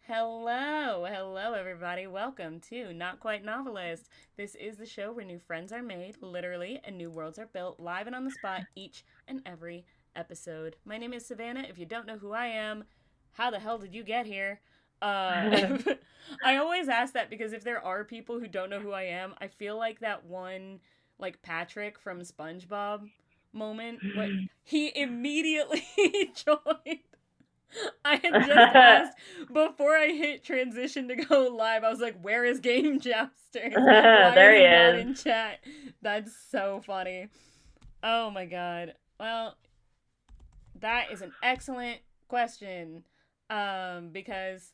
Hello, everybody. Welcome to Not Quite Novelist. This is the show where new friends are made, literally, and new worlds are built live and on the spot each and every episode. My name is Savannah. If you don't know who I am, how the hell did you get here? I always ask that because if there are people who don't know who I am, I feel like that one, like Patrick from SpongeBob moment, what he immediately joined. I had just asked before I hit transition to go live. I was like, "Where is Game Jousters? Why There is he he not is. in chat?" That's so funny. Oh my god. Well, that is an excellent question. Because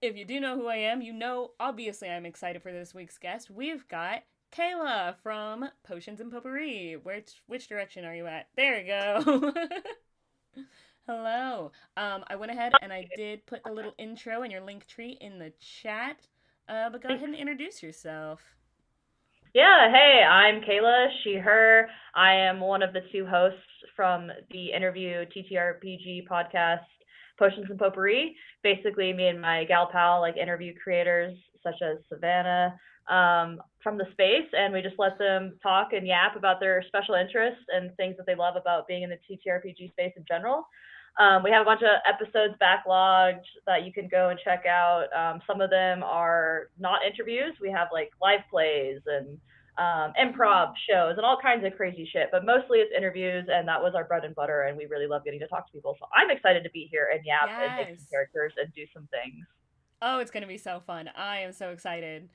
if you do know who I am, you know obviously I'm excited for this week's guest. We've got Kayla from Potions and Potpourri. Which direction are you at? There we go. Hello. I went ahead and I did put the little intro and your link tree in the chat. But go ahead and introduce yourself. Yeah, hey, I'm Kayla, she, her. I am one of the two hosts from the interview TTRPG podcast, Potions and Potpourri. Basically, me and my gal pal like interview creators such as Savannah from the space, and we just let them talk and yap about their special interests and things that they love about being in the TTRPG space in general. We have a bunch of episodes backlogged that you can go and check out. Some of them are not interviews. We have like live plays and improv shows and all kinds of crazy shit. But mostly it's interviews, and that was our bread and butter. And we really love getting to talk to people. So I'm excited to be here and yap and make some Yes. characters and do some things. Oh, it's gonna be so fun. I am so excited.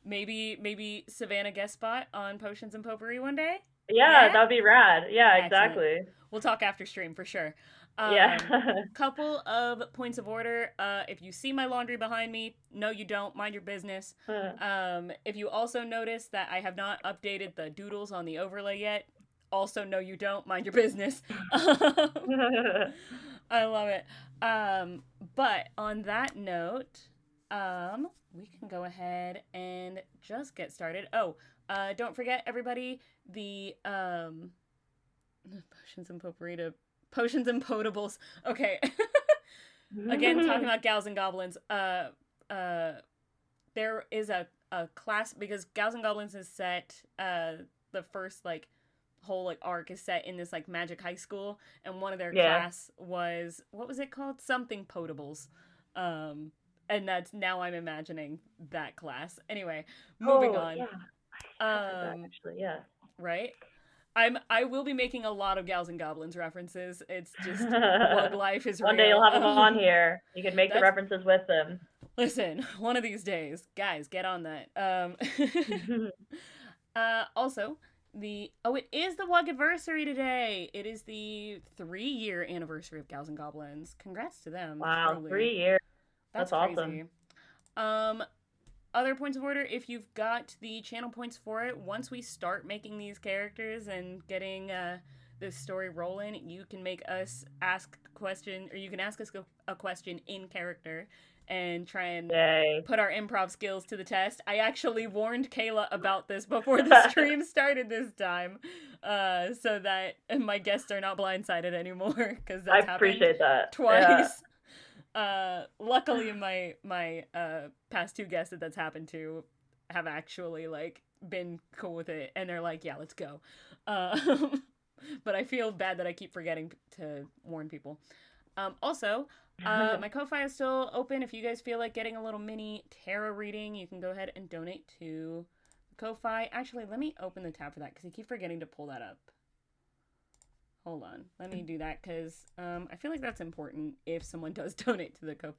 Maybe Savannah guest spot on Potions and Potpourri one day. Yeah, Yeah. that would be rad. Yeah, Excellent. exactly. We'll talk after stream for sure. Yeah. Couple of points of order. If you see my laundry behind me, no, you don't. Mind your business. If you also notice that I have not updated the doodles on the overlay yet, also no, you don't. Mind your business. I love it. But on that note, we can go ahead and just get started. Oh, don't forget everybody the potions and potpourri to potions and potables. Okay. Again, talking about gals and goblins. There is a class because gals and goblins is set. The first like whole like arc is set in this like magic high school, and one of their Yeah. class was what was it called? Something potables. And that's now I'm imagining that class. Anyway, moving Oh, on. yeah. I have heard that actually. Yeah. Right? I will be making a lot of gals and goblins references. It's just wug life is One day you'll real. have them on here. You can make the That's references with them. listen. One of these days, guys, get on that. Also, it is the wug anniversary today. It is the 3-year anniversary of Gals and Goblins. Congrats to them. Wow, Truly, 3 years. that's That's awesome. crazy. Um, Other points of order, if you've got the channel points for it, once we start making these characters and getting this story rolling, you can make us ask a question, or you can ask us a question in character and try and Yay. put our improv skills to the test. I actually warned Kayla about this before the stream started this time, so that my guests are not blindsided anymore, because I that's happened appreciate that. Yeah. twice. Luckily, my past two guests that's happened to have actually like been cool with it, and they're like, "Yeah, let's go." But I feel bad that I keep forgetting to warn people. Also, my Ko-fi is still open. If you guys feel like getting a little mini tarot reading, you can go ahead and donate to Ko-fi. Actually, let me open the tab for that because I keep forgetting to pull that up. Hold on. Let me do that because I feel like that's important if someone does donate to the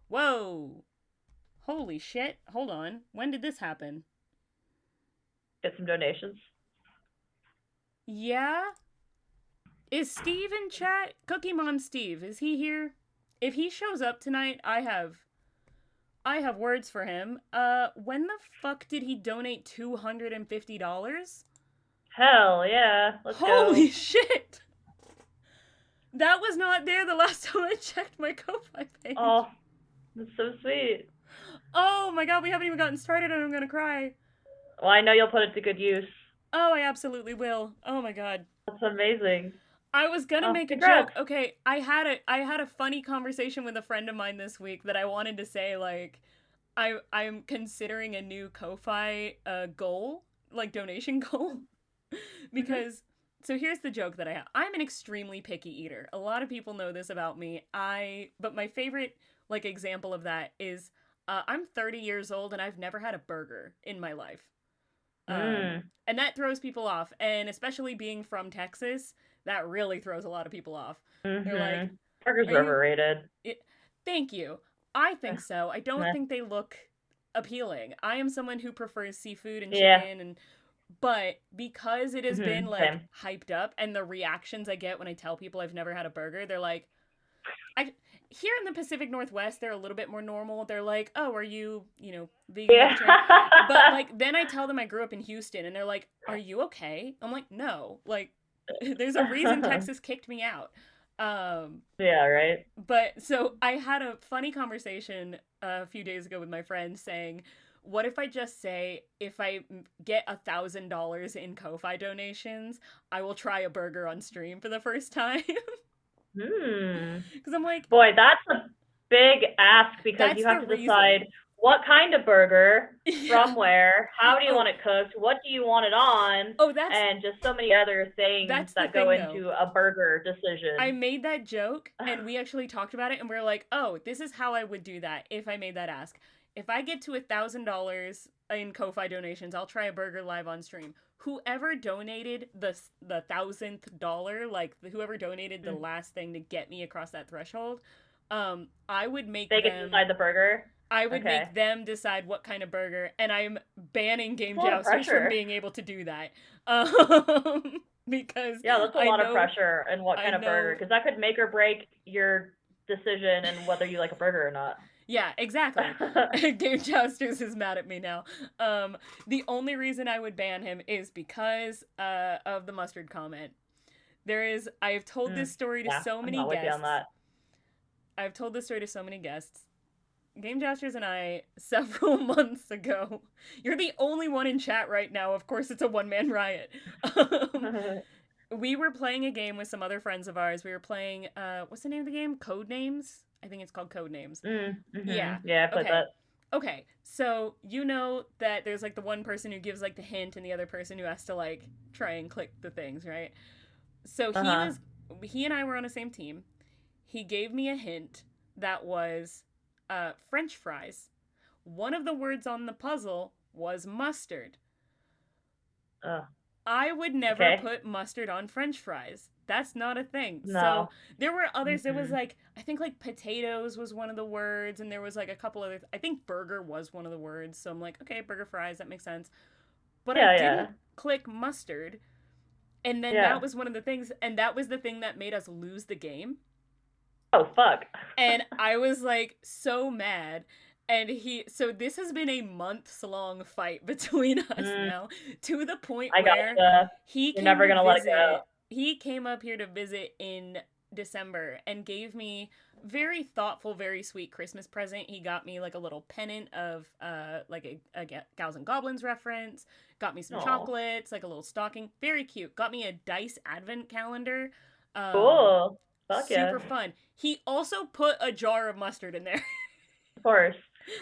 Whoa! Holy shit. Hold on. When did this happen? Get some donations. Yeah? Is Steve in chat? Cookie Mom Steve, is he here? If he shows up tonight, I have words for him. When the fuck did he donate $250? Hell yeah. Let's Holy go. shit! That was not there the last time I checked my Ko-Fi page. Oh, that's so sweet. Oh my god, we haven't even gotten started and I'm gonna cry. Well, I know you'll put it to good use. Oh, I absolutely will. Oh my god. That's amazing. I was gonna make a congrats. joke. Okay, I had a funny conversation with a friend of mine this week that I wanted to say, like, I'm considering a new Ko-fi goal, like donation goal. Mhm. Because so here's the joke that I have. I'm an extremely picky eater. A lot of people know this about me. But my favorite like example of that is I'm 30 years old and I've never had a burger in my life. Mm. And that throws people off, and especially being from Texas, that really throws a lot of people off. They're like, Mhm. Burgers "Are are you overrated. it, Thank you. I think so. I don't Meh. think they look appealing. I am someone who prefers seafood and Yeah. chicken and but because it has been like Same. hyped up and the reactions I get when I tell people I've never had a burger, they're like I here in the Pacific Northwest, they're a little bit more normal. They're like, "Oh, are you, vegan, Yeah. vegetarian?" But like then I tell them I grew up in Houston and they're like, "Are you okay?" I'm like, "No." Like there's a reason Texas kicked me out. Um Yeah, right. but so I had a funny conversation a few days ago with my friend saying, what if I just say if I get $1,000 in Ko-fi donations, I will try a burger on stream for the first time? Hmm. Because I'm like, Boy, that's a big ask because that's you the have to decide reason. what kind of burger, Yeah. from where, how do you Oh, want it cooked, what do you want it on, oh, that's and just so many other things that's the that go thing though. into a burger I decision. made that joke and we actually talked about it and we are like, oh, this is how I would do that if I made that ask. If I get to $1,000 in Ko-fi donations, I'll try a burger live on stream. Whoever donated the thousandth dollar, like whoever donated the Mm. last thing to get me across that threshold, I would They get to decide the burger? Okay. decide what kind of burger, and I'm banning That's Game a lot of Jousters from pressure. being able to do that. Because Yeah, that's a I lot of know pressure and what I kind of burger, know because that could make or break your decision and whether you like a burger or not. Yeah, exactly. Game Jousters is mad at me now. The only reason I would ban him is because of the mustard comment. I've told this Mm. story to Yeah, so I'm many not with you on guests. that. I've told this story to so many guests. Game Jousters and I, several months ago, you're the only one in chat right now. Of course, it's a one-man riot. Um, we were playing a game with some other friends of ours. We were playing, what's the name of the game? Code Names? I think it's called Code Names. Yeah. Yeah, I played Okay. that. Okay. So you know that there's like the one person who gives like the hint and the other person who has to like try and click the things, right? So Uh-huh. he and I were on the same team. He gave me a hint that was French fries. One of the words on the puzzle was mustard. Oh, I would never okay. put mustard on French fries. That's not a thing. So No. there were others. There was Mm-mm. like I think like potatoes was one of the words, and there was like a couple other. I think burger was one of the words. So I'm like, okay, burger fries, that makes sense. But I Yeah, yeah. didn't click mustard, and then that Yeah. was one of the things, and that was the thing that made us lose the game. Oh, fuck. And I was like so mad. And so this has been a months long fight between us Mm, now, to the point I where gotcha. he You're came never to gonna let it go. visit. He came up here to visit in December and gave me very thoughtful, very sweet Christmas present. He got me like a little pennant of like a Gals and Goblins reference, got me some Oh, chocolates, like a little stocking. Very cute. Got me a dice advent calendar. Um cool. Fuck yeah. Super fun. He also put a jar of mustard in there. Of course.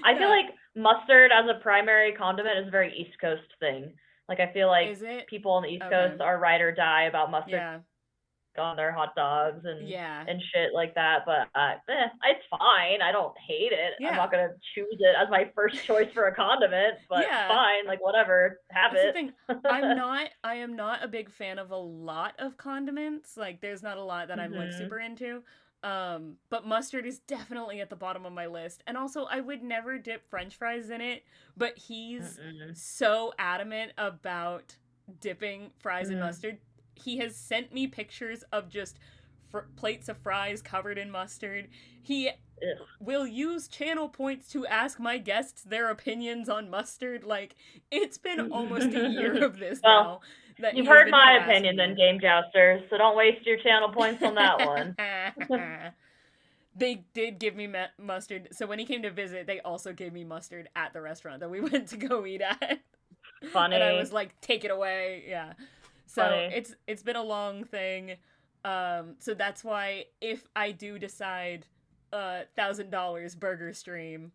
I feel Yeah. like mustard as a primary condiment is a very East Coast thing. Like, I feel like Is it? people on the East Okay. Coast are ride or die about mustard Yeah. on their hot dogs and Yeah. shit like that. But it's fine. I don't hate it. I'm Yeah. not gonna choose it as my first choice for a condiment, but Yeah. fine. Like, whatever, have That's the it. thing. I am not a big fan of a lot of condiments. Like there's not a lot that I'm like Mhm. super into. But mustard is definitely at the bottom of my list. And also I would never dip french fries in it, but he's Mm-mm. so adamant about dipping fries in Mm. mustard. He has sent me pictures of just plates of fries covered in mustard. He Ugh. will use channel points to ask my guests their opinions on mustard. Like, it's been almost a year of this Well, now that you've he has heard been my harassing opinion then, me. Game Jousters, so don't waste your channel points on that one. They did give me mustard. So when he came to visit, they also gave me mustard at the restaurant that we went to go eat at. And I was Funny. like, take it away. Yeah. So Funny. it's been a long thing. So that's why if I do decide $1,000 burger stream,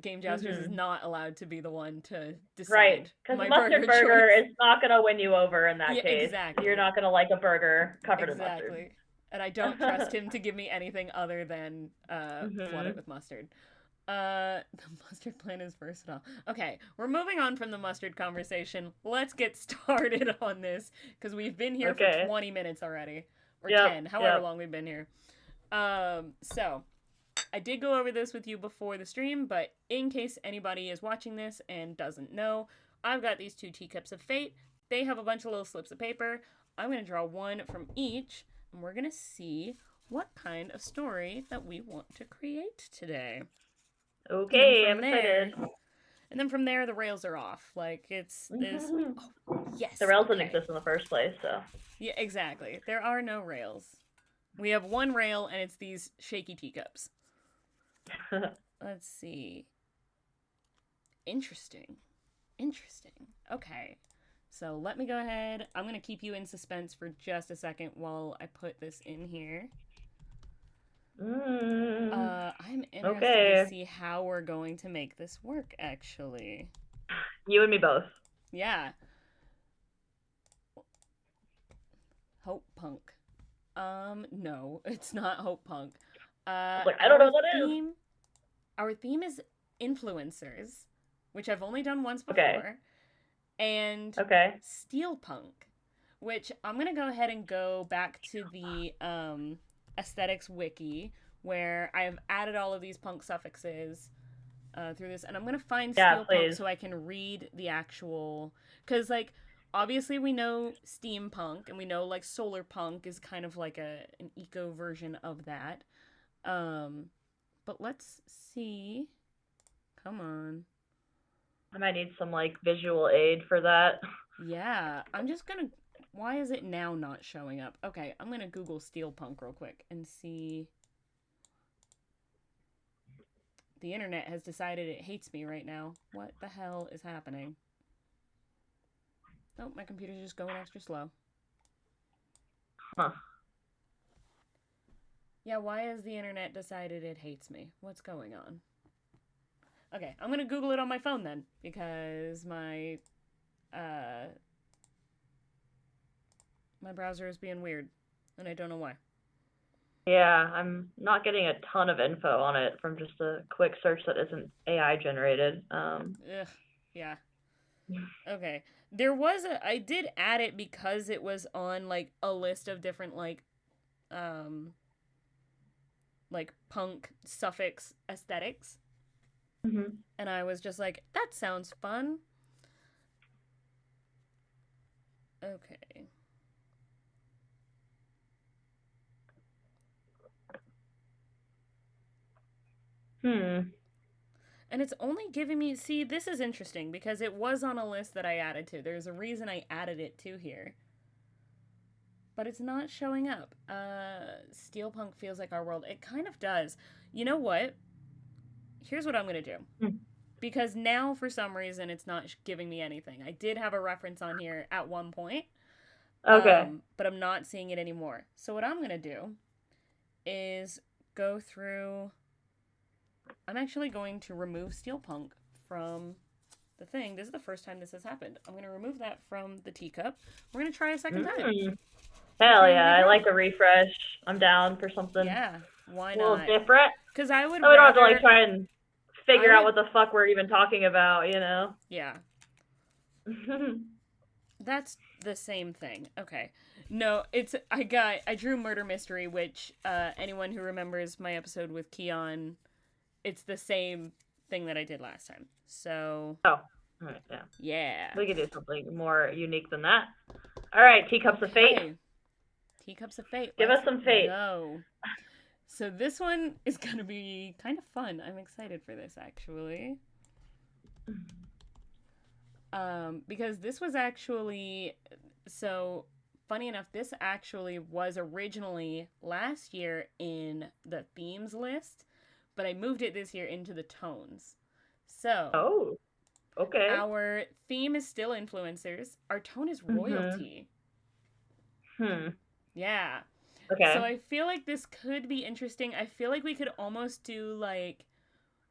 Game Jousters is not allowed to be the one to decide Right, because my mustard burger is not going to win you over in that Yeah, case. exactly. You're not going to like a burger covered in mustard. Exactly. And I don't trust him to give me anything other than flood it with mustard. The mustard plant is versatile. Okay, we're moving on from the mustard conversation. Let's get started on this because we've been here for 20 minutes already, or 10, however long we've been here. So I did go over this with you before the stream, but in case anybody is watching this and doesn't know, I've got these 2 teacups of fate. They have a bunch of little slips of paper. I'm going to draw one from each, and we're going to see what kind of story that we want to create today. Okay, I'm excited. And then from there, the rails are off. Like, it's this... Oh, yes! The rails didn't exist in the first place, so... Yeah, exactly. There are no rails. We have one rail, and it's these shaky teacups. Let's see. Interesting. Okay. So let me go ahead. I'm going to keep you in suspense for just a second while I put this in here. I'm interested to see how we're going to make this work, actually. You and me both. Yeah. Hope Punk. No, it's not Hope Punk. I don't know what it is. Our theme is influencers, which I've only done once before. Okay. And steelpunk, which I'm going to go ahead and go back to the aesthetics wiki, where I have added all of these punk suffixes through this, and I'm going to find steelpunk so I can read the actual... Because, like, obviously we know steampunk, and we know, like, solar punk is kind of like an eco version of that. But let's see. Come on. I might need some, like, visual aid for that. Yeah, I'm just gonna... Why is it now not showing up? Okay, I'm gonna Google steelpunk real quick and see... The internet has decided it hates me right now. What the hell is happening? Oh, my computer's just going extra slow. Huh. Yeah, why has the internet decided it hates me? What's going on? Okay, I'm gonna Google it on my phone then, because my browser is being weird, and I don't know why. Yeah, I'm not getting a ton of info on it from just a quick search that isn't AI generated. Yeah. Okay. I did add it because it was on, like, a list of different, like punk suffix aesthetics. And I was just like, that sounds fun. Okay. And it's only giving me... See, this is interesting, because it was on a list that I added to. There's a reason I added it to here. But it's not showing up. Steelpunk feels like our world. It kind of does. You know what? Here's what I'm going to do. Because now, for some reason, it's not giving me anything. I did have a reference on here at one point. Okay. But I'm not seeing it anymore. So what I'm going to do is go through... I'm actually going to remove steelpunk from the thing. This is the first time this has happened. I'm going to remove that from the teacup. We're going to try a second time. Hell yeah, I like a refresh. I'm down for something. Yeah, why not? A little different. Because I would we don't have to, like, try and figure out what the fuck we're even talking about, you know? Yeah. That's the same thing. Okay. No, I drew Murder Mystery, which, anyone who remembers my episode with Keon... It's the same thing that I did last time. So... Oh. All right, yeah. Yeah. We could do something more unique than that. All right, Teacups of Fate. Teacups of Fate. Give us some fate. Go. So this one is going to be kind of fun. I'm excited for this, actually. Because this was actually... So, funny enough, this actually was originally last year in the themes list, but I moved it this year into the tones. So... Oh, okay. Our theme is still influencers. Our tone is royalty. Yeah. So Okay. I feel like this could be interesting. I feel like we could almost do like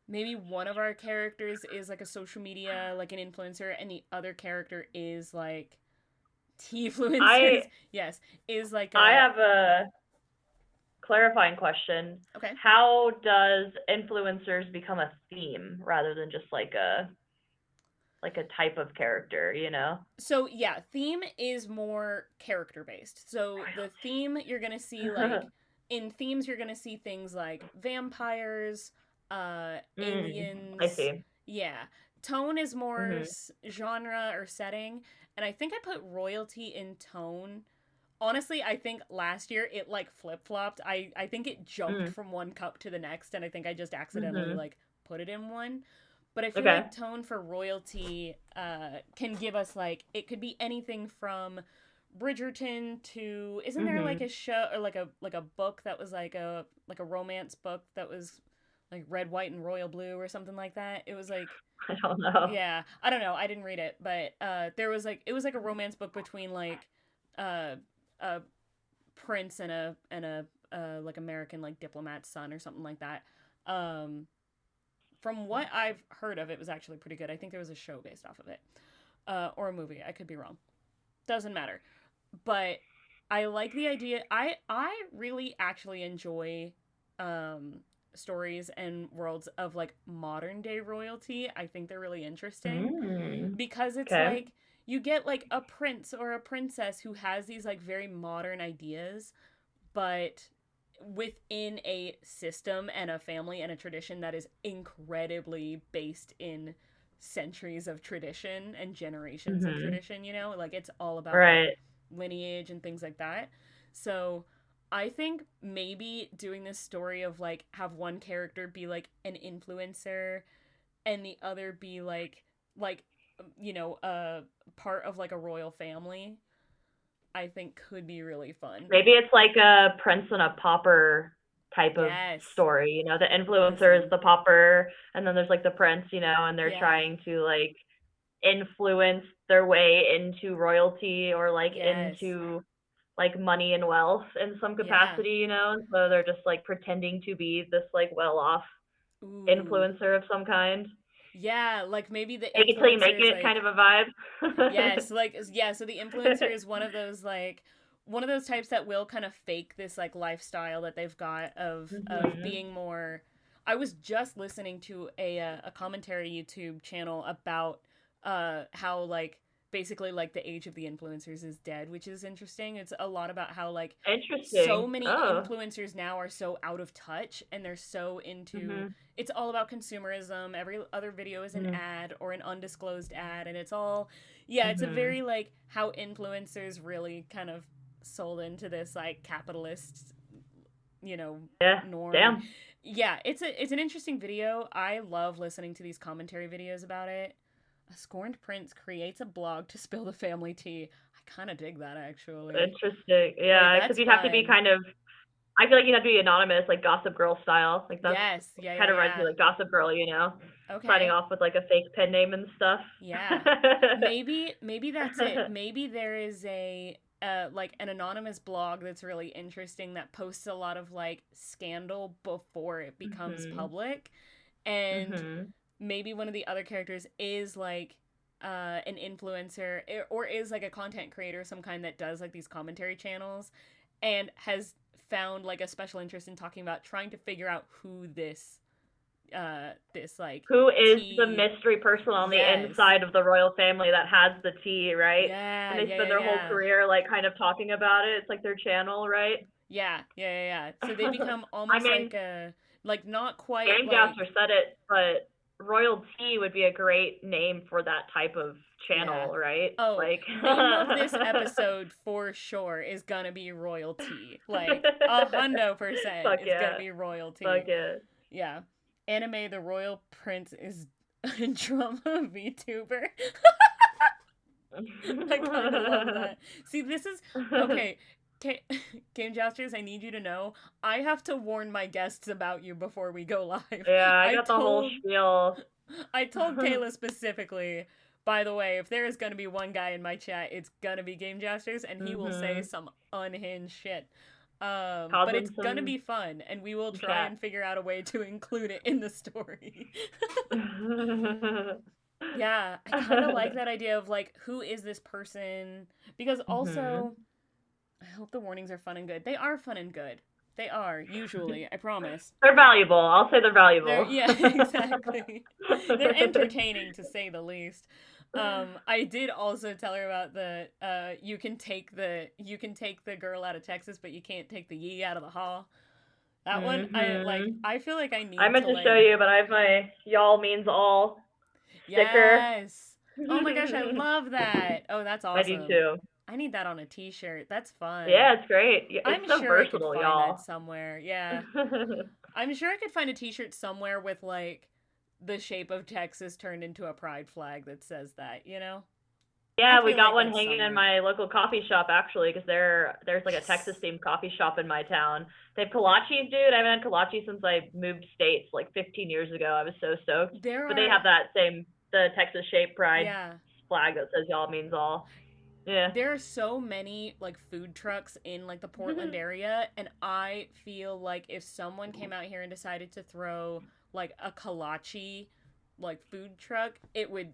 maybe one of our characters is like a social media, like an influencer, and the other character is like tea influencers. I Yes, is like I a have a clarifying question. okay. How does influencers become a theme rather than just like a type of character, you know? So yeah, theme is more character based. So the theme you're gonna see like in themes you're gonna see things like vampires, I aliens. see. Yeah, tone is more Mhm. genre or setting, and I think I put royalty in tone. Honestly, I think last year it like flip flopped. I think it jumped Mm. from one cup to the next, and I think I just accidentally Mhm. like put it in one. But I feel Okay. like tone for royalty can give us like it could be anything from Bridgerton to isn't there like Mhm. a show or like a book that was like a romance book that was like red, white, and royal blue or something like that. It was like I don't know. yeah, I don't know. I didn't read it, but there was like it was like a romance book between like uh a prince and a like American like diplomat's son or something like that. Um, from what I've heard of, it was actually pretty good. I think there was a show based off of it, or a movie. I could be wrong. Doesn't matter. But I like the idea. I really actually enjoy um, stories and worlds of like modern day royalty. I think they're really interesting Mm. because it's Okay. like you get like a prince or a princess who has these like very modern ideas, but within a system and a family and a tradition that is incredibly based in centuries of tradition and generations of Mhm. tradition, you know? Like it's all about like Right. lineage and things like that. So I think maybe doing this story of like have one character be like an influencer and the other be like a part of like a royal family, I think could be really fun. Maybe it's like a prince and a pauper type of Yes. story. You know, the influencer is Listen. the pauper, and then there's like the prince, you know, and they're Yeah. trying to like influence their way into royalty or like Yes. into like money and wealth in some Yeah. capacity, you know? And so they're just like pretending to be this like well off Ooh. influencer of some kind. Yeah, like maybe the Fake it till you influencer make is it kind like of a vibe. yes, like yeah, so the influencer is one of those like one of those types that will kind of fake this like lifestyle that they've got of Mhm. being more. I was just listening to a commentary YouTube channel about how like basically like the age of the influencers is dead, which is interesting. It's a lot about how like so Interesting. many Oh. influencers now are so out of touch and they're so into Mhm. it's all about consumerism. Every other video is an Mhm. ad or an undisclosed ad and it's all yeah, it's a Mhm. very like how influencers really kind of sold into this like capitalist, you know, Yeah. norm and Damn. yeah, it's an interesting video. I love listening to these commentary videos about it. A scorned prince creates a blog to spill the family tea. I kind of dig that actually. Interesting. Like Yeah, because that's you'd have to be fun. kind of. I feel like you'd have to be anonymous, like Gossip Girl style. Like that's Yes, yeah, yeah, kind of reminds me yeah. like Gossip Girl, you know, signing Okay. off with like a fake pen name and stuff. Yeah. Maybe that's it. Maybe there is a like an anonymous blog that's really interesting that posts a lot of like scandal before it becomes Mhm. public and Mhm. maybe one of the other characters is like an influencer or is like a content creator of some kind that does like these commentary channels and has found like a special interest in talking about trying to figure out who this like Who is the tea mystery person on the yes inside of the royal family that has the tea, right? yeah And they yeah spend yeah their whole yeah career like kind of talking about it. It's like their channel, right? yeah yeah yeah yeah so they become I almost mean, like a like not quite Game like Gasser said it, but Royal Tea would be a great name for that type of yeah. channel, right? Oh, Like, name of this episode for sure is gonna be royalty. Like 100% fuck is gonna yeah, be fuck royalty. yeah. Yeah. Anime the royal prince is a drama VTuber. I kind of love that. See, this is okay. Game Jousters, I need you to know I have to warn my guests about you before we go live. Yeah, I I got the whole told spiel. I told Kayla specifically by the way, if there is going to be one guy in my chat, it's going to be Game Jesters, and he will say some unhinged shit. But it's going to be fun, and we will try and figure out a way to include it in the story. Yeah, I kind of like that idea of, like, who is this person? Because also, I hope the warnings are fun and good. They are fun and good. They are, usually, I promise. They're valuable. I'll say they're valuable. Yeah, exactly. They're entertaining, to say the least. I did also tell her about the you can take the girl out of Texas, but you can't take the ye out of the haw. That one, I feel like I need. I meant to show you, but I have my y'all means all sticker. Yes. Oh my gosh, I love that. Oh, that's awesome. I do too. I need that on a t-shirt. That's fun. Yeah, it's great. It's I'm so sure versatile, I could find y'all. that somewhere. Yeah. I'm sure I could find a t-shirt somewhere with, like, the shape of Texas turned into a pride flag that says that, you know? Yeah, we got one hanging in my local coffee shop, actually, because there's like a Texas-themed coffee shop in my town. They have kolaches, dude. I haven't had kolaches since I moved states, like 15 years ago. I was so stoked. But they have the Texas-shaped pride flag that says y'all means all. Yeah. There are so many, like, food trucks in, like, the Portland area, and I feel like if someone came out here and decided to throw, like, a kolache, like, food truck, it would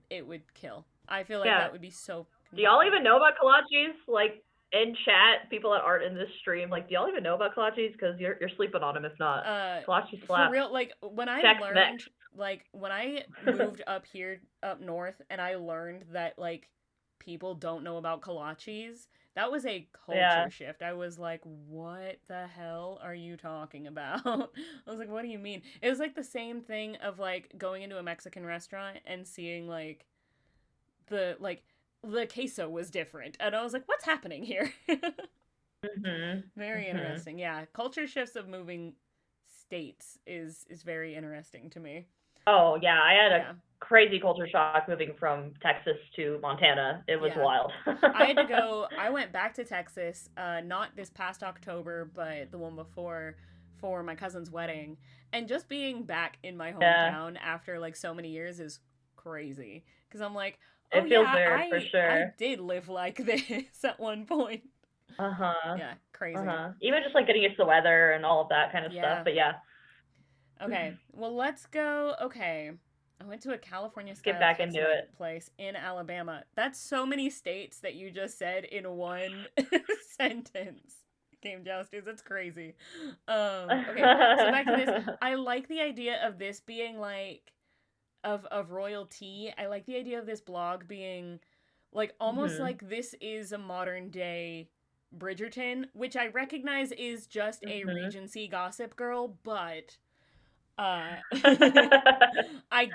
kill. I feel like that would be so... Do y'all even know about kolaches? Like, in chat, people that aren't in this stream, like, do y'all even know about kolaches? Because you're sleeping on them if not. Kolaches slap. For real, like, when I learned... Like, when I moved up north, and I learned that, like, people don't know about kolaches, that was a culture shift. I was like, what the hell are you talking about? I was like, what do you mean? It was like the same thing of, like, going into a Mexican restaurant and seeing, like, the queso was different, and I was like, what's happening here? Very interesting. Yeah, culture shifts of moving states is very interesting to me. Oh, yeah, I had a crazy culture shock moving from Texas to Montana. It was wild. I went back to Texas, not this past October, but the one before, for my cousin's wedding. And just being back in my hometown after, like, so many years is crazy. Because I'm like, oh, it feels there, for sure. I did live like this at one point. Yeah, crazy. Even just, like, getting used to the weather and all of that kind of stuff, but yeah. Okay, well, let's go. Okay, I went to a California style place in Alabama. That's so many states that you just said in one sentence. Game Jousters, it's crazy. Okay, so back to this. I like the idea of this being like of RoyalTea. I like the idea of this blog being like almost like this is a modern day Bridgerton, which I recognize is just a Regency Gossip Girl, but I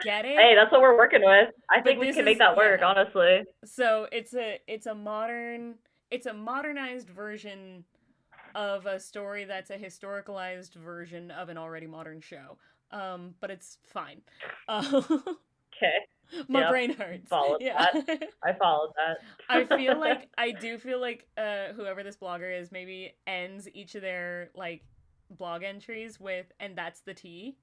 get it. Hey, that's what we're working with. I think we can make that work, honestly. So it's a modernized version of a story that's a historicalized version of an already modern show. But it's fine. Okay. My brain hurts. That. I followed that. I do feel like whoever this blogger is maybe ends each of their, like, blog entries with, and that's the tea.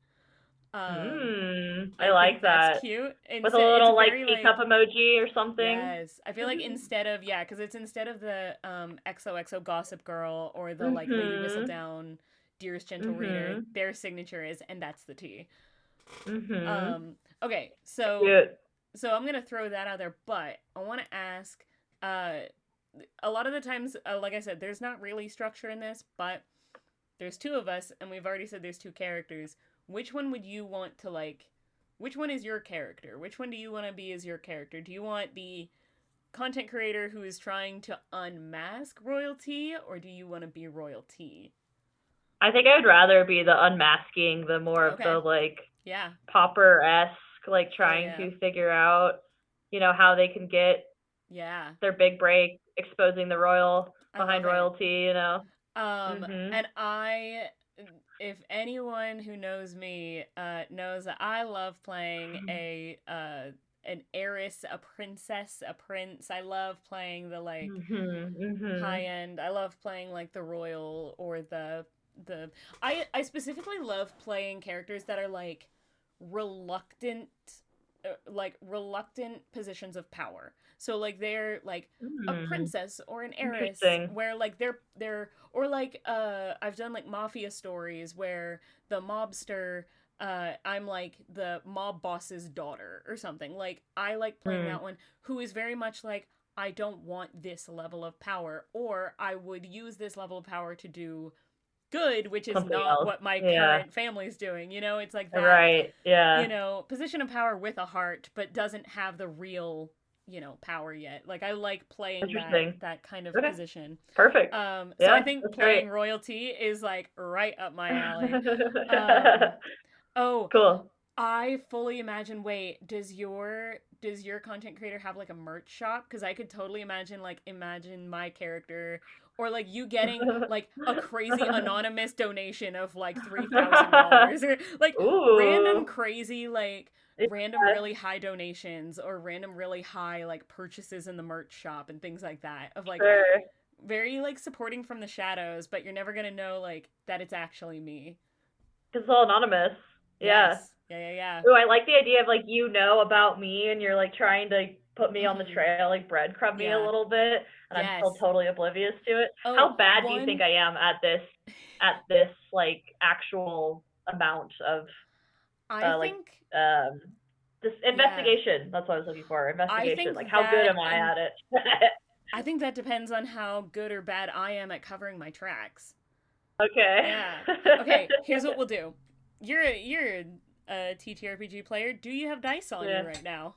I like that. That's cute. With a little, like, teacup emoji or something. Yes. I feel like instead of the XOXO Gossip Girl or the, like, Lady Whistledown, Dearest Gentle Reader, their signature is, and that's the tea. Okay, so I'm going to throw that out there, but I want to ask, a lot of the times, like I said, there's not really structure in this, but there's two of us, and we've already said there's two characters. Which one would you want to, like, which one is your character? Which one do you want to be as your character? Do you want the content creator who is trying to unmask RoyalTea, or do you want to be RoyalTea? I think I would rather be the unmasking, the more of the, like, Popper-esque, like, trying to figure out, you know, how they can get their big break, exposing the royal behind RoyalTea, you know? And if anyone who knows me knows that I love playing an heiress, a princess, a prince. I love playing the, like, high end. I love playing, like, the royal or the I specifically love playing characters that are, like, reluctant like reluctant positions of power. So like they're like a Hmm. princess or an heiress, Interesting. where like they're or like I've done like mafia stories where the mobster, I'm like the mob boss's daughter or something. Like I like playing Hmm. that one, who is very much like, I don't want this level of power, or I would use this level of power to do good, which is Something not else. what my Yeah. current family's doing. You know, it's like that, Right. Yeah. position of power with a heart, but doesn't have the real, power yet. Like I like playing Interesting. that kind of Okay. position. Perfect. So I Yeah, think that's playing great. RoyalTea is like right up my alley. Um, oh, Cool. I fully imagine. Wait, does your content creator have like a merch shop? Because I could totally imagine my character, or like you getting like a crazy anonymous donation of like $3,000, or like random Ooh. crazy like Yeah, random really high donations, or random really high like purchases in the merch shop and things like that, of like sure. very like supporting from the shadows, but you're never gonna know like that it's actually me. It's all anonymous. Yeah. Yes. Yeah, yeah, yeah. Ooh, I like the idea of like you know about me and you're like trying to put me on the Mhm. trail, like breadcrumb me a Yeah. little bit, and I'm still Yes. totally oblivious to it. Oh, How bad do you think one. I am at this like actual amount of I like think. um this Yeah. investigation? That's what I was looking for. I Investigation. think Like how good that am I in. at it? I think that depends on how good or bad I am at covering my tracks. Okay. Yeah. Okay. Here's what we'll do. You're a TTRPG player. Do you have dice on you Yeah. right now?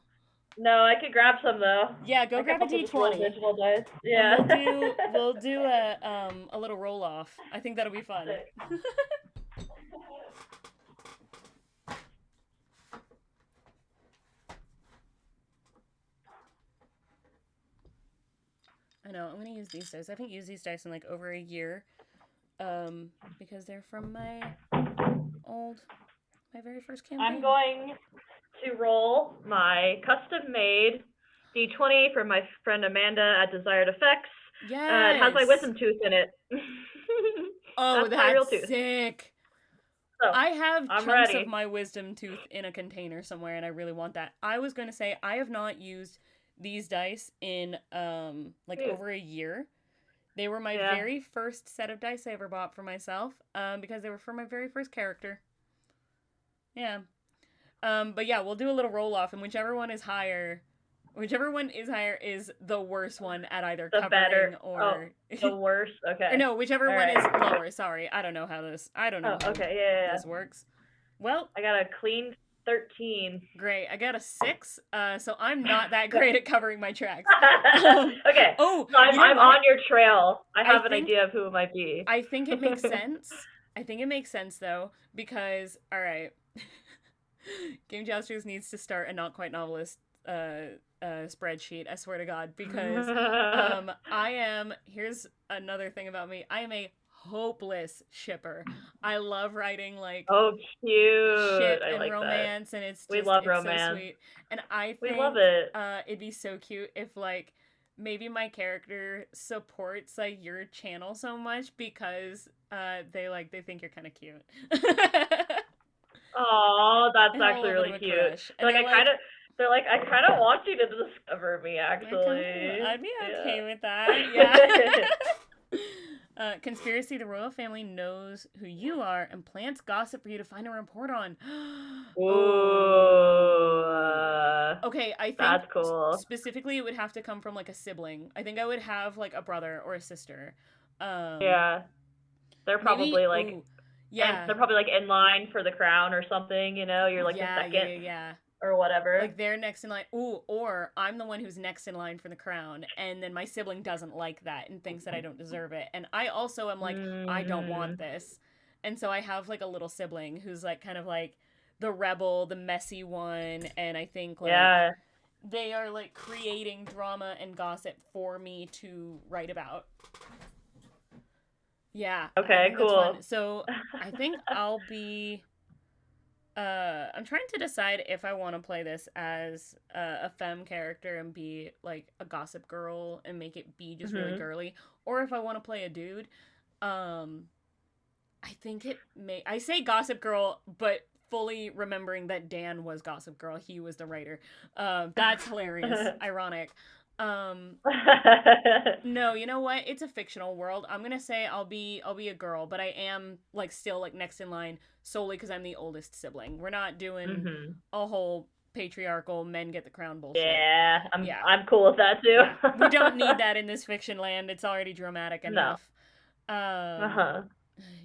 No, I could grab some though. Yeah. I Go could grab a also just roll D20, digital dice. and Yeah. we'll do a little roll off. I think that'll be fun. Sick. I know. I'm gonna use these dice. I haven't used these dice in like over a year, because they're from my very first I'm campaign. going to roll my custom made D20 from my friend Amanda at Desired Effects. It has my Yes. wisdom tooth in it. Oh, That's my real that's tooth. sick. So I have I'm chunks of ready. my wisdom tooth in a container somewhere, and I really want that. I was going to say I have not used these dice in like Dude. over a year. They were my Yeah. very first set of dice I ever bought for myself, because they were for my very first character. Yeah. But yeah, we'll do a little roll off, and whichever one is higher is the worst one at either The better. covering Oh, or the worst. or Okay. no, whichever All one is right. lower. Sorry, I don't Oh, know how okay. Yeah. this works. Well, I got a clean 13. great. I got a 6. So I'm not that great at covering my tracks. Okay. Oh, So I'm you know I'm what? on your trail. I I have an think idea of who it might be. I think it makes sense. I think it makes sense though, because all right, Game Jousters needs to start a not quite novelist spreadsheet. I swear to God, because I am. Here's another thing about me. I am a hopeless shipper. I love writing like Oh, cute. ship I and like that. romance, and it's We just love it's so romance. sweet. And I We love think it. it'd be so cute if like maybe my character supports like your channel so much because they think you're kind of cute. Oh, that's I have a actually little bit really of a cute. crush, and Like they're like, they're like I kind of want you to discover me "Cool, actually. I'd be Yeah. okay with that." Yeah. Conspiracy: The royal family knows who you are and plants gossip for you to find a report on. Ooh, Oh. Okay, I think that's cool. specifically it would have to come from like a sibling. I think I would have like a brother or a sister. Um, Yeah. They're maybe. probably like Ooh, and yeah, they're probably like in line for the crown or something, you know, you're like the yeah, yeah, second yeah, yeah. or whatever. Like they're next in line. Ooh, or I'm the one who's next in line for the crown, and then my sibling doesn't like that and thinks that I don't deserve it. And I also am like, I don't want Mm, this. And so I have like a little sibling who's like kind of like the rebel, the messy one, and I think like yeah. they are like creating drama and gossip for me to write about. Yeah, I Okay, think that's cool. fun. So I think I'll be I'm trying to decide if I want to play this as a femme character and be like a gossip girl and make it be just really Mhm. girly, or if I want to play a dude. Um, I think it may. I say gossip girl, but fully remembering that Dan was Gossip Girl. He was the writer. That's hilarious. Ironic. Um, no, you know what? It's a fictional world. I'm gonna say I'll be a girl, but I am like still like next in line solely because I'm the oldest sibling. We're not doing Mhm. a whole patriarchal men get the crown bullshit. Yeah, Yeah, I'm cool with that too. yeah. We don't need that in this fiction land. It's already dramatic No. enough. Um, Uh-huh.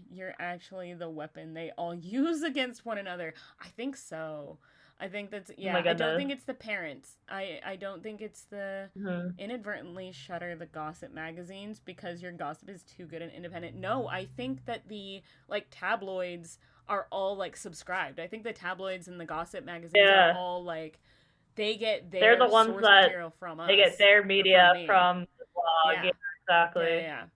you're actually the weapon they all use against one another. I think so. I think that's Oh my yeah. I don't goodness. think it's the parents. I don't think it's the Mhm. inadvertently shutter the gossip magazines because your gossip is too good and independent. No, I think that the like tabloids are all like subscribed. I think the tabloids and the gossip magazines are Yeah. all like they get They're the their ones source that material from they get us their or from media me. from the blog. Yeah, Yeah. Yeah, yeah, exactly. yeah.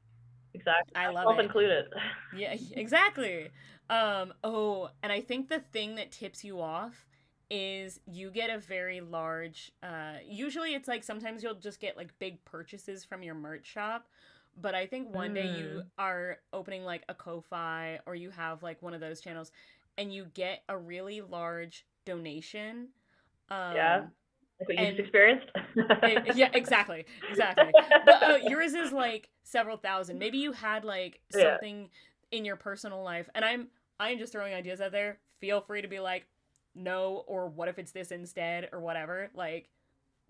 Exactly. I love Myself it. included. Yeah, exactly. Oh, and I think the thing that tips you off is you get a very large usually it's like sometimes you'll just get like big purchases from your merch shop, but I think one day you Mm. are opening like a Ko-fi or you have like one of those channels and you get a really large donation. Yeah. Um Like what you just and experienced. yeah, exactly, exactly. But yours is like several thousand. Maybe you had like Yeah. something in your personal life, and I'm just throwing ideas out there. Feel free to be like, no, or what if it's this instead, or whatever. Like,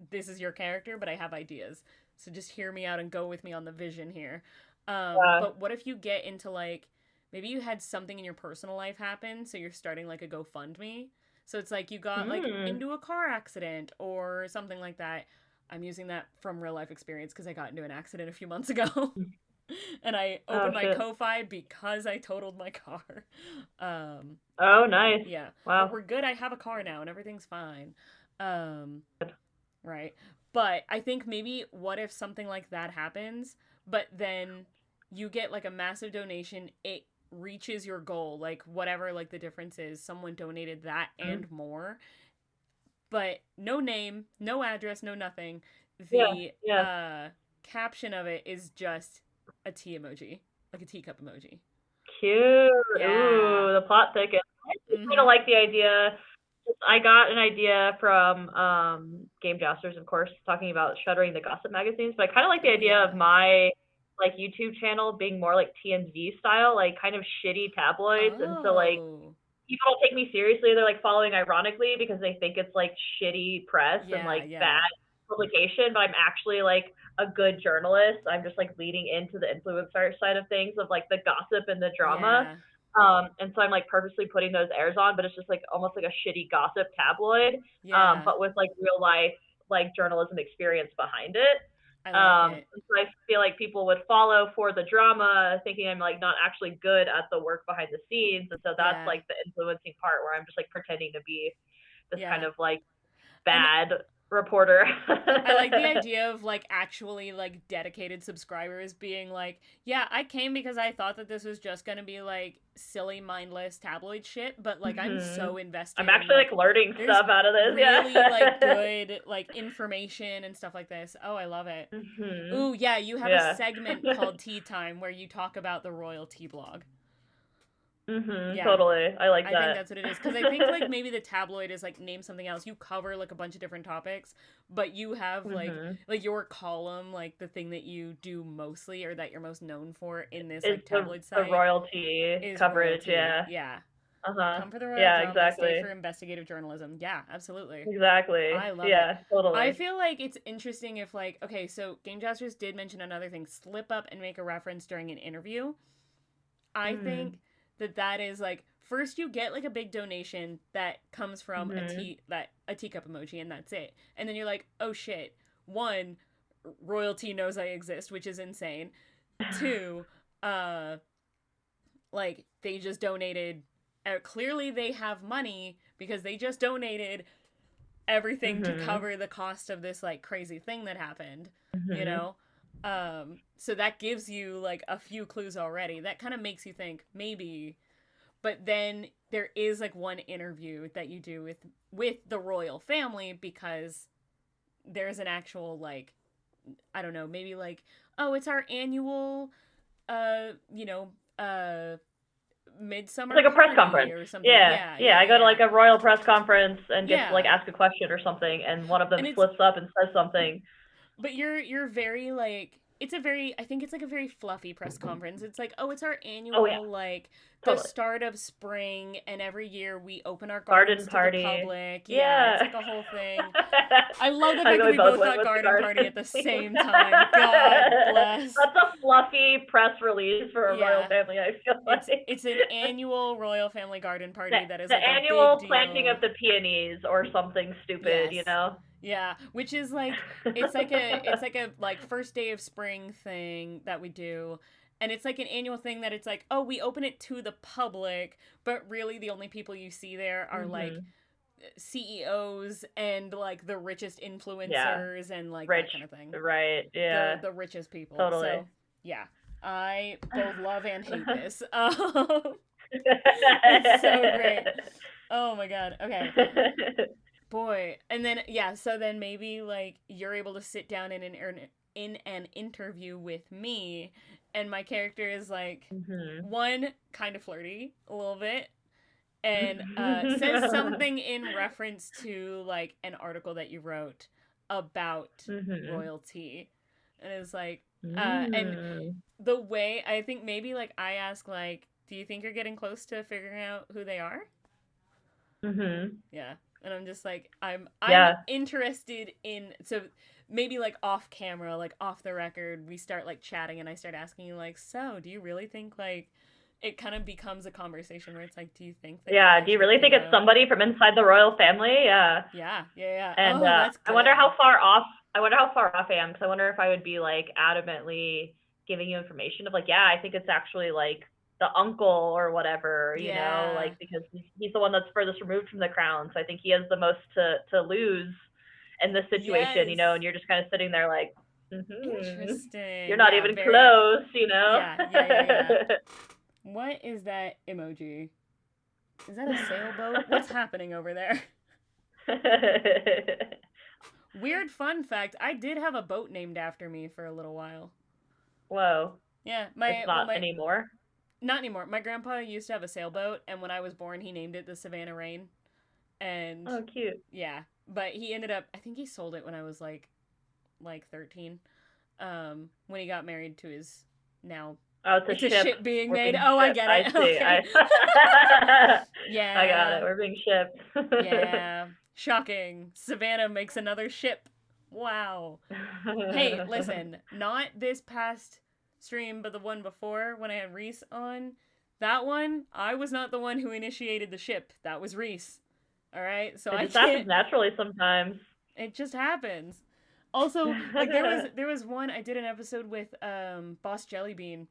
this is your character, but I have ideas. So just hear me out and go with me on the vision here. Yeah. But what if you get into like maybe you had something in your personal life happen, so you're starting like a GoFundMe. So it's like you got like Mm. into a car accident or something like that. I'm using that from real life experience because I got into an accident a few months ago. And I Oh opened my shit. Ko-fi because I totaled my car. Um, Oh, nice. yeah, but Wow. we're good. I have a car now and everything's fine. Um, right. But I think maybe what if something like that happens, but then you get like a massive donation, it reaches your goal, like whatever like the difference is, someone donated that Mhm. and more, but no name, no address, no nothing. Yeah. The Yeah. caption of it is just a tea emoji, like a teacup emoji. Cute. Yeah. Ooh, the plot thickens. I just kind of Mhm. like the idea. I got an idea from Game Jousters, of course, talking about shuttering the gossip magazines, but I kind of like the Oh idea of yeah. my like YouTube channel being more like TMZ style, like kind of shitty tabloids, and so like Oh. people don't take me seriously. They're like following ironically because they think it's like shitty press and Yeah, like yeah. bad publication, but I'm actually like a good journalist. I'm just like leading into the influencer side of things of like the gossip and the drama. Yeah. And so I'm like purposely putting those airs on, but it's just like almost like a shitty gossip tabloid, Yeah. but with like real life like journalism experience behind it. I like it. And so I feel like people would follow for the drama, thinking I'm like not actually good at the work behind the scenes, and so that's Yeah. like the influencing part where I'm just like pretending to be this kind Yeah. of like And bad reporter. I like the idea of like actually like dedicated subscribers being like, yeah, I came because I thought that this was just gonna be like silly, mindless tabloid shit, but like I'm Mhm. so I'm invested in actually like like learning there's stuff out of this. really like Yeah. good like information and stuff like this. Oh, I love it. Mhm. Ooh, yeah, you have a Yeah. segment called Tea Time where you talk about the RoyalTea blog. Mhm. Yeah, Totally. I like I think that. that's what it is. Because I think like maybe the tabloid is like name something else. You cover like a bunch of different topics, but you have Mhm. like your column, like the thing that you do mostly or that you're most known for in this Is like tabloid the site royalty is coverage? RoyalTea. Yeah. Yeah. Uh huh. Come for the royal Yeah. drama, stay Exactly. for investigative journalism. Yeah, absolutely. Exactly. I love it. Yeah. I Totally. feel like it's interesting if like okay, so Game Jousters did mention another thing, slip up and make a reference during an interview. I think Mm. that that is like first you get like a big donation that comes from Mhm. a teacup emoji and that's it. And then you're like, "Oh shit. One, royalty knows I exist, which is insane. Two, uh like they just donated clearly they have money because they just donated everything to Mhm. cover the cost of this like crazy thing that happened, you Mhm. know? So that gives you like a few clues already. That kind of makes you think maybe, but then there is like one interview that you do with the royal family because there's an actual like I don't know, maybe like oh, it's our annual you know, midsummer It's like a press party conference. or something. Yeah, Yeah, yeah. yeah, I go to yeah. like a royal press conference and get to like Yeah. ask a question or something, and one of them And it's slips up and says something. but you're very like it's a very I think it's like a very fluffy press conference. It's like, oh, it's our Oh yeah, annual like the totally. start of spring and every year we open our Garden gardens to the party. public. Yeah, it's Yeah. like a whole thing. I love the I fact think that we we both both went got with the garden party garden at the theme. same time. God bless. That's a fluffy press release for a royal Yeah. family, I feel like. It's an annual royal family garden The, party that is the like a big annual planting deal. of the peonies or something stupid, you Yes. know? Yeah, which is like it's like a like first day of spring thing that we do. And it's like an annual thing that it's like, oh, we open it to the public, but really the only people you see there are like Mhm. CEOs and like the richest Yeah. influencers and like Rich. that kind of thing. Right. Yeah. The richest people. Totally. So, yeah. I both love and hate this. It's so great. Oh my god. Okay. Boy, and then yeah, so then maybe like you're able to sit down in an interview with me, and my character is like Mhm. one kind of flirty a little bit, and says something in reference to like an article that you wrote about Mhm. royalty, and it's like and Mm. the way I think maybe like I ask like, do you think you're getting close to figuring out who they are? Mhm. Yeah. And I'm just like I'm Yeah. interested in so maybe like off camera, like off the record, we start like chatting and I start asking you like, "So, do you really think like it kind of becomes a conversation where it's like, do you think that you'll Yeah. Do you actually really think figure it's out?" somebody from inside the royal family? Yeah. Yeah. Yeah, yeah. And Oh, that's I wonder good. how far off. I wonder how far off I am because I wonder if I would be like adamantly giving you information of like, yeah, I think it's actually like the uncle or whatever, you know, Yeah. like because he's the one that's furthest removed from the crown, so I think he has the most to lose in this situation, you Yes. know, and you're just kind of sitting there like, you're Interesting. not Yeah, even very close, you know. yeah, yeah, yeah, yeah. What is that emoji? Is that a sailboat? What's happening over there? Weird fun fact, I did have a boat named after me for a little while. Whoa, Yeah, it's not my anymore. not anymore. My grandpa used to have a sailboat and when I was born he named it the Savannah Rain. And Oh, cute. yeah, but he ended up I think he sold it when I was like 13. When he got married to his now Oh, it's it's a a ship. ship being We're made. being Oh, I shipped. get I it. see. Okay. I got it. Yeah. We're being shipped. Yeah. Shocking. Savannah makes another ship. Wow. Hey, listen, not this past stream, but the one before when I had Reese on. That one, I was not the one who initiated the ship. That was Reese. All right, so It I just can't. happens naturally sometimes. It just happens. Also, like there was one I did an episode with Boss Jellybean,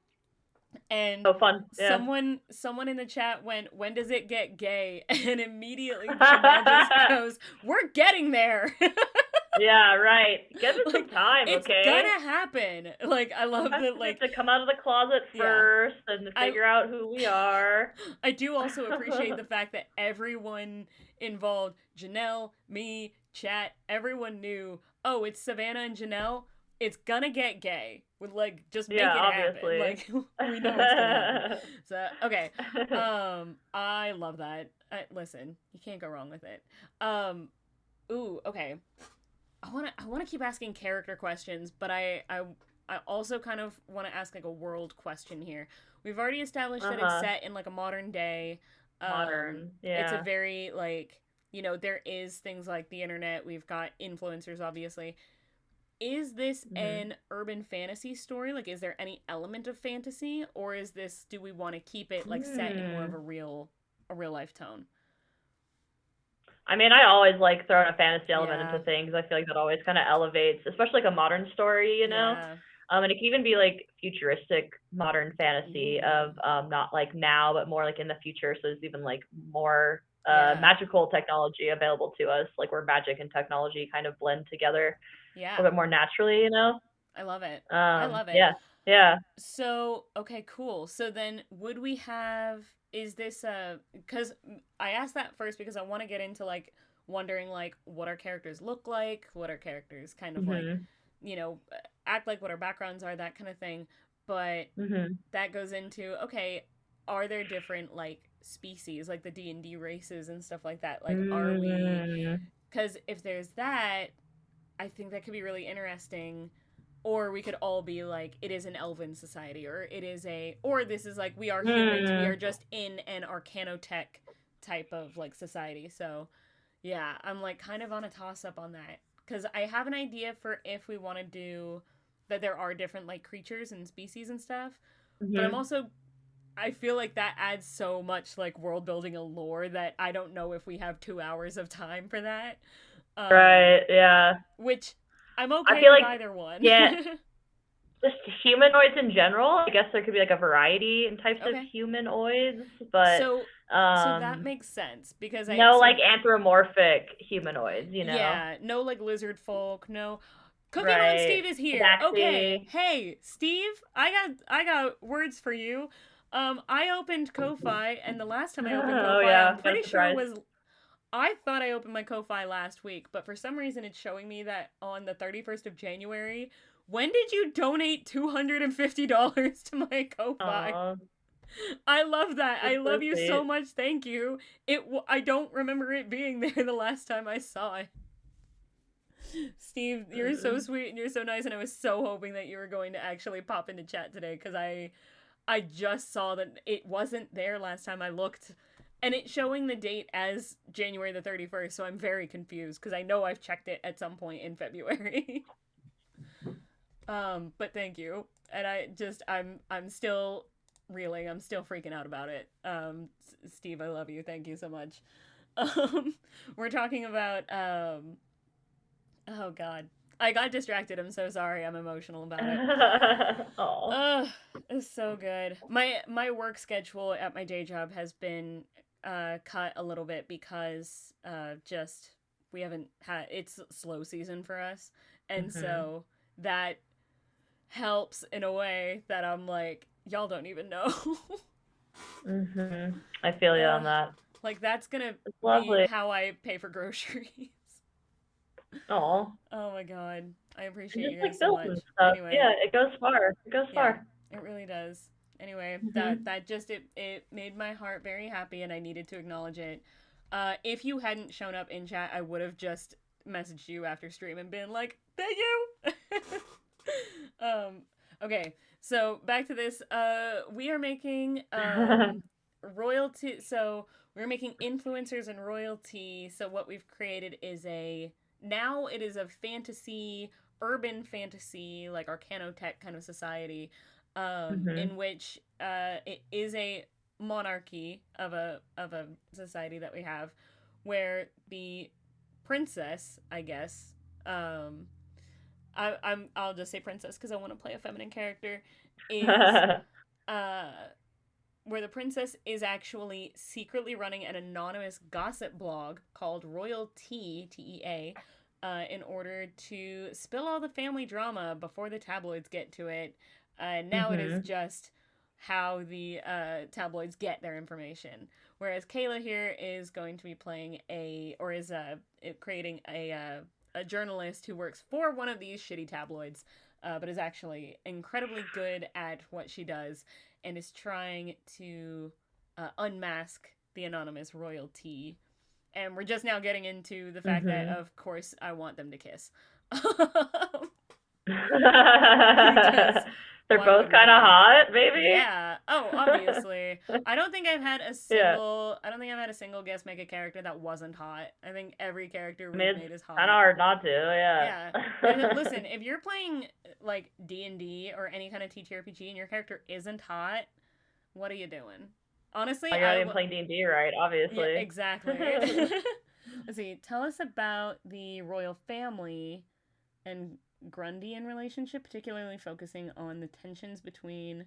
and Oh, fun. Yeah. someone in the chat went, "When does it get gay?" And immediately Janelle just goes, "We're getting there." Yeah, right. Give it some Like time, it's okay? gonna happen. Like I love Sometimes that. we have Like to come out of the closet yeah, first and I figure out who we are. I do also appreciate the fact that everyone involved, Janelle, me, chat, everyone knew. Oh, it's Savannah and Janelle. It's gonna get gay. With like just make Yeah, it happen. obviously. Like we know it's gonna happen. So okay, I love that. Listen, you can't go wrong with it. Ooh, okay. I wanna keep asking character questions, but I also kind of want to ask like a world question here. We've already established that it's Uh-huh. set in like a modern day. Modern. It's a Yeah. very like there is things like the internet. We've got influencers, obviously. Is this Mhm. an urban fantasy story? Like, is there any element of fantasy, or is this? Do we want to keep it like set in more of Hmm. a real life tone? I mean, I always like throwing a fantasy element into Yeah, things. I feel like that always kind of elevates, especially like a modern story, you know? yeah. And it can even be like futuristic modern fantasy Ooh, of not like now, but more like in the future. So there's even like more yeah, magical technology available to us, like where magic and technology kind of blend together a yeah. little bit more naturally, you know? I love it. I love it. Yeah, yeah. So, okay, cool. So then would we have is this cuz I asked that first because I want to get into like wondering like what our characters look like, what our characters kind of like, Mhm, you know, act like what our backgrounds are, that kind of thing. But mhm. that goes into okay, are there different like species, like the D&D races and stuff like that? Like, are we? Because if there's that, I think that could be really interesting. Or we could all be like, it is an elven society, or it is or this is like, we are humans, we are just in an arcanotech type of like society. So yeah, I'm like kind of on a toss up on that. Because I have an idea for if we want to do that there are different like creatures and species and stuff. But I'm also, I feel like that adds so much like world building and lore that I don't know if we have 2 hours of time for that. Right, yeah. Which I'm okay I feel with like, either one. yeah, just humanoids in general. I guess there could be like a variety in types of humanoids, but so that makes sense because like anthropomorphic humanoids, you know? Yeah, no like lizard folk, no. Cooking Right. on Steve is here. Exactly. Okay, hey Steve, I got words for you. I opened Ko-fi, and the last time I opened Ko-fi, I'm pretty sure was. I thought I opened my Ko-fi last week, but for some reason it's showing me that on the 31st of January. When did you donate $250 to my Ko-fi? I love that. I love you so much. Thank you. I don't remember it being there the last time I saw it. Steve, you're so sweet and you're so nice, and I was so hoping that you were going to actually pop into chat today because I just saw that it wasn't there last time I looked, and it's showing the date as January the 31st, so I'm very confused because I know I've checked it at some point in February. But thank you, and I'm still reeling. I'm still freaking out about it. Steve, I love you. Thank you so much. We're talking about oh god, I got distracted. I'm so sorry. I'm emotional about it. It's so good. My work schedule at my day job has been cut a little bit because just we haven't had, it's slow season for us, and so that helps in a way that I'm like, y'all don't even know. I feel you on that. Like that's gonna be how I pay for groceries. Oh my god, I appreciate you guys so much. Anyway, yeah, it goes far. It goes far. It really does. Anyway, that just it made my heart very happy, and I needed to acknowledge it. If you hadn't shown up in chat, I would have just messaged you after stream and been like, thank you. Okay, so back to this. We are making royalty. So we're making influencers and royalty. So what we've created is now it is a fantasy, urban fantasy, like arcanotech kind of society, in which it is a monarchy of a society that we have, where the princess, I guess, I'll just say princess because I want to play a feminine character, is where the princess is actually secretly running an anonymous gossip blog called RoyalTea, TEA, in order to spill all the family drama before the tabloids get to it. Now it is just how the tabloids get their information. Whereas Kayla here is going to be playing creating a journalist who works for one of these shitty tabloids, but is actually incredibly good at what she does and is trying to unmask the anonymous royalty. And we're just now getting into the fact that, of course, I want them to kiss. They're both kind of hot, maybe. Yeah. Oh, obviously. I don't think I've had a single guest make a character that wasn't hot. I think every character we've made is hot. Kind of hard not to. Yeah. Yeah. Listen, if you're playing like D&D or any kind of TTRPG and your character isn't hot, what are you doing? Honestly, you're not even playing D&D, right? Obviously. Yeah, exactly. Let's see. Tell us about the royal family and Grundian relationship, particularly focusing on the tensions between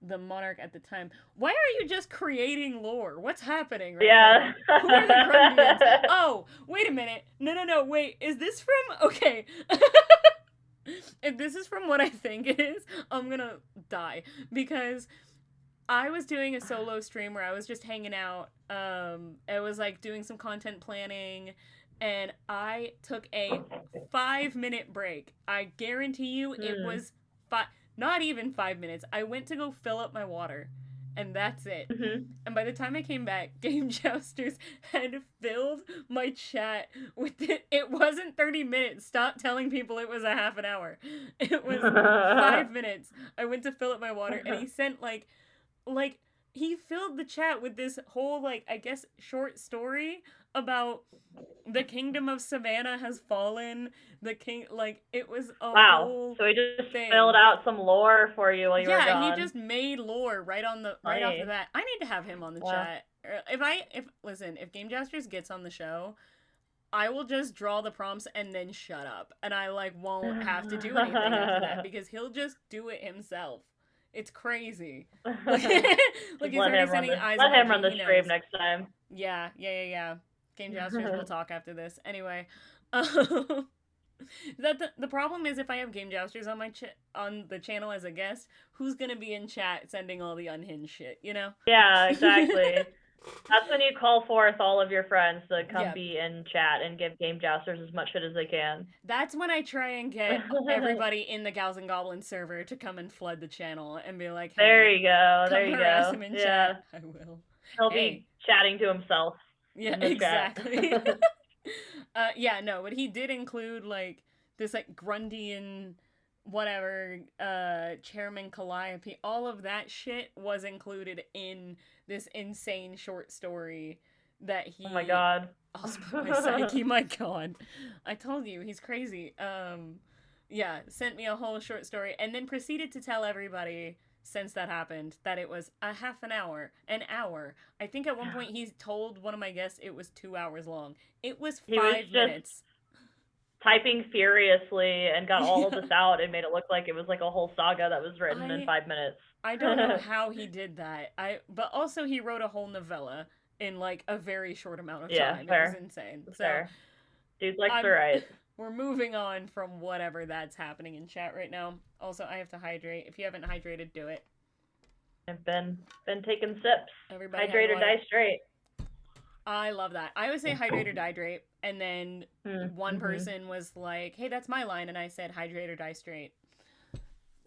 the monarch at the time. Why are you just creating lore? What's happening right now? Who are the Grundians? Oh, wait a minute. No, wait. Is this from... Okay. If this is from what I think it is, I'm gonna die. Because I was doing a solo stream where I was just hanging out. I was like doing some content planning, and I took a 5-minute break. I guarantee you it was not even 5 minutes. I went to go fill up my water, and that's it. Mhm. And by the time I came back, Game Jousters had filled my chat with it. It wasn't 30 minutes. Stop telling people it was a half an hour. It was 5 minutes. I went to fill up my water, and he sent like he filled the chat with this whole like I guess short story about the kingdom of Savannah has fallen. The king like it was a Wow. whole So he just filled thing. out some lore for you while you were Yeah, he gone. just made lore right off of Funny. that. I need to have him on the Wow. chat. If Game Jousters gets on the show, I will just draw the prompts and then shut up, and I like won't have to do anything after that because he'll just do it himself. It's crazy. Like, like Just he's already sending eyes let him run emoji. the He stream knows. next time. Yeah. Game Jousters will talk after this. Anyway, the problem is if I have Game Jousters on on the channel as a guest, who's gonna be in chat sending all the unhinged shit, you know? Yeah, exactly. That's when you call forth all of your friends to come Yep. be in chat and give Game Jousters as much shit as they can. That's when I try and get everybody in the Gals and Goblins server to come and flood the channel and be like, hey, There you go. come There you harass go. him in Yeah. chat. I will. He'll Hey. be chatting to himself. Yeah, in the exactly. chat. Yeah, no, but he did include like this like Grundian whatever Chairman Calliope, all of that shit was included in this insane short story that he Oh my god. I'll split my psyche, my god. I told you, he's crazy. Yeah, sent me a whole short story and then proceeded to tell everybody since that happened that it was a half an hour. I think at one point he told one of my guests it was 2 hours long. It was 5 minutes. Typing furiously and got all of this out and made it look like it was like a whole saga that was written in 5 minutes. I don't know how he did that. But also he wrote a whole novella in like a very short amount of time. Fair. It was insane. Fair. Dude likes to write. We're moving on from whatever that's happening in chat right now. Also, I have to hydrate. If you haven't hydrated, do it. I've been taking sips. Everybody hydrate or die straight. I love that. I always say hydrate or dihydrate, and then one person was like, "Hey, that's my line," and I said hydrate or die straight.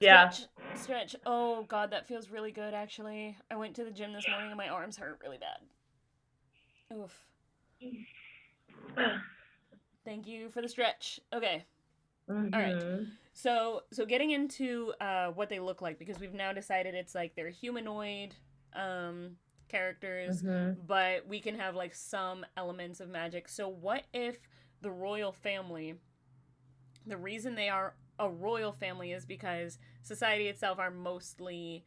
Stretch. Oh god, that feels really good. Actually, I went to the gym this morning and my arms hurt really bad. Oof. Thank you for the stretch. Okay. All right. So getting into what they look like, because we've now decided it's like they're humanoid characters, but we can have like some elements of magic. So what if the royal family, the reason they are a royal family is because society itself are mostly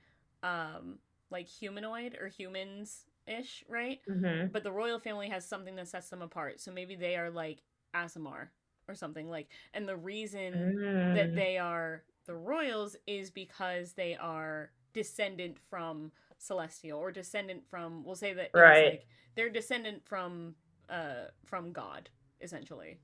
like humanoid or humans-ish, right? But the royal family has something that sets them apart. So maybe they are like Aasimar or something like, and the reason that they are the royals is because they are descendant from Celestial, or descendant from, we'll say that it was like they're descendant from God, essentially.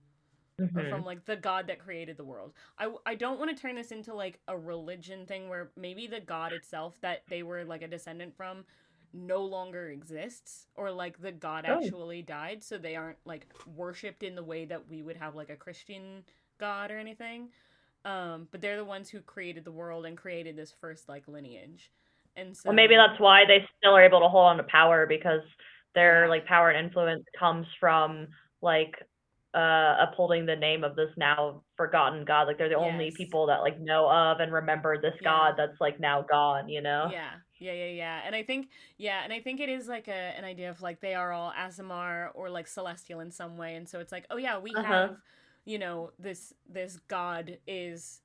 Or from like the god that created the world. I don't want to turn this into like a religion thing where maybe the god itself that they were like a descendant from no longer exists, or like the god actually died, so they aren't like worshipped in the way that we would have like a Christian god or anything. But they're the ones who created the world and created this first like lineage. And so, well, maybe that's why they still are able to hold on to power, because their like power and influence comes from like upholding the name of this now forgotten god. Like they're the only people that like know of and remember this god that's like now gone, you know? Yeah. And I think it is like an idea of like they are all Aasimar or like celestial in some way, and so it's like, oh yeah, we have, you know, this god is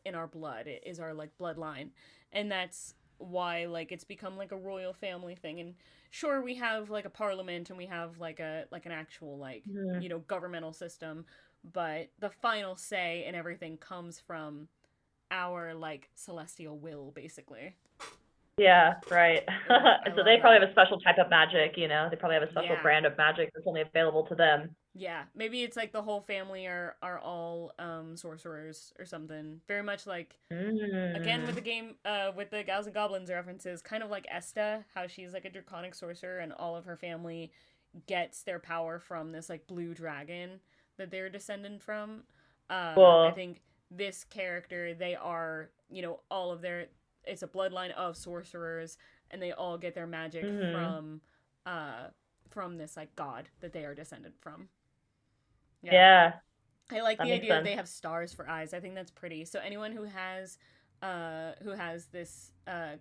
in our blood. It is our like bloodline, and that's why like it's become like a royal family thing. And sure, we have like a parliament and we have like an actual like you know, governmental system, but the final say and everything comes from our like celestial will, basically. Yeah, right. So they probably have a special type of magic, you know? They probably have a special brand of magic that's only available to them. Yeah, maybe it's like the whole family are all sorcerers or something. Very much like, again with the game, with the Gals and Goblins references, kind of like Esta, how she's like a draconic sorcerer and all of her family gets their power from this like blue dragon that they're descended from. Cool. I think this character, they are, you know, all of their, it's a bloodline of sorcerers, and they all get their magic Mhm. from this like god that they are descended from. Yeah. Yeah, I like that the makes idea that sense. they have stars for eyes. I think that's pretty. So anyone who has this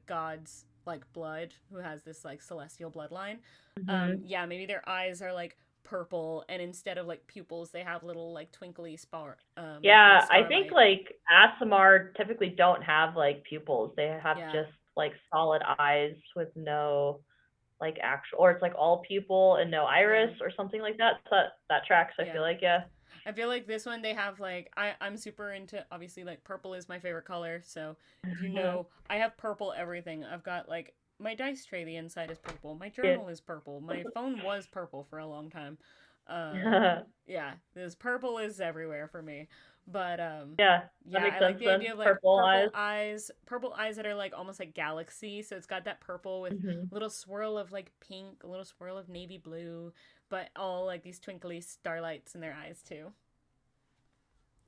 god's like blood, who has this like celestial bloodline, Mhm. yeah, maybe their eyes are like purple, and instead of like pupils, they have little like twinkly like Yeah, I think starlight. like Asimar typically don't have like pupils. They have Yeah, just like solid eyes with no like actual, or it's like all pupil and no yeah, iris or something like that. So that tracks. I feel yeah. like, yeah. I feel like this one they have like I'm super into, obviously, like purple is my favorite color. So if you know, I have purple everything. I've got like my dice tray, the inside is purple. My Yeah. journal is purple. My phone was purple for a long time. Uh yeah, this purple is everywhere for me. But Yeah, that yeah, makes I like sense the then. idea of like Purple eyes. purple eyes that are like almost like galaxy. So it's got that purple with Hmm. a little swirl of like pink, a little swirl of navy blue, but all like these twinkly starlights in their eyes too.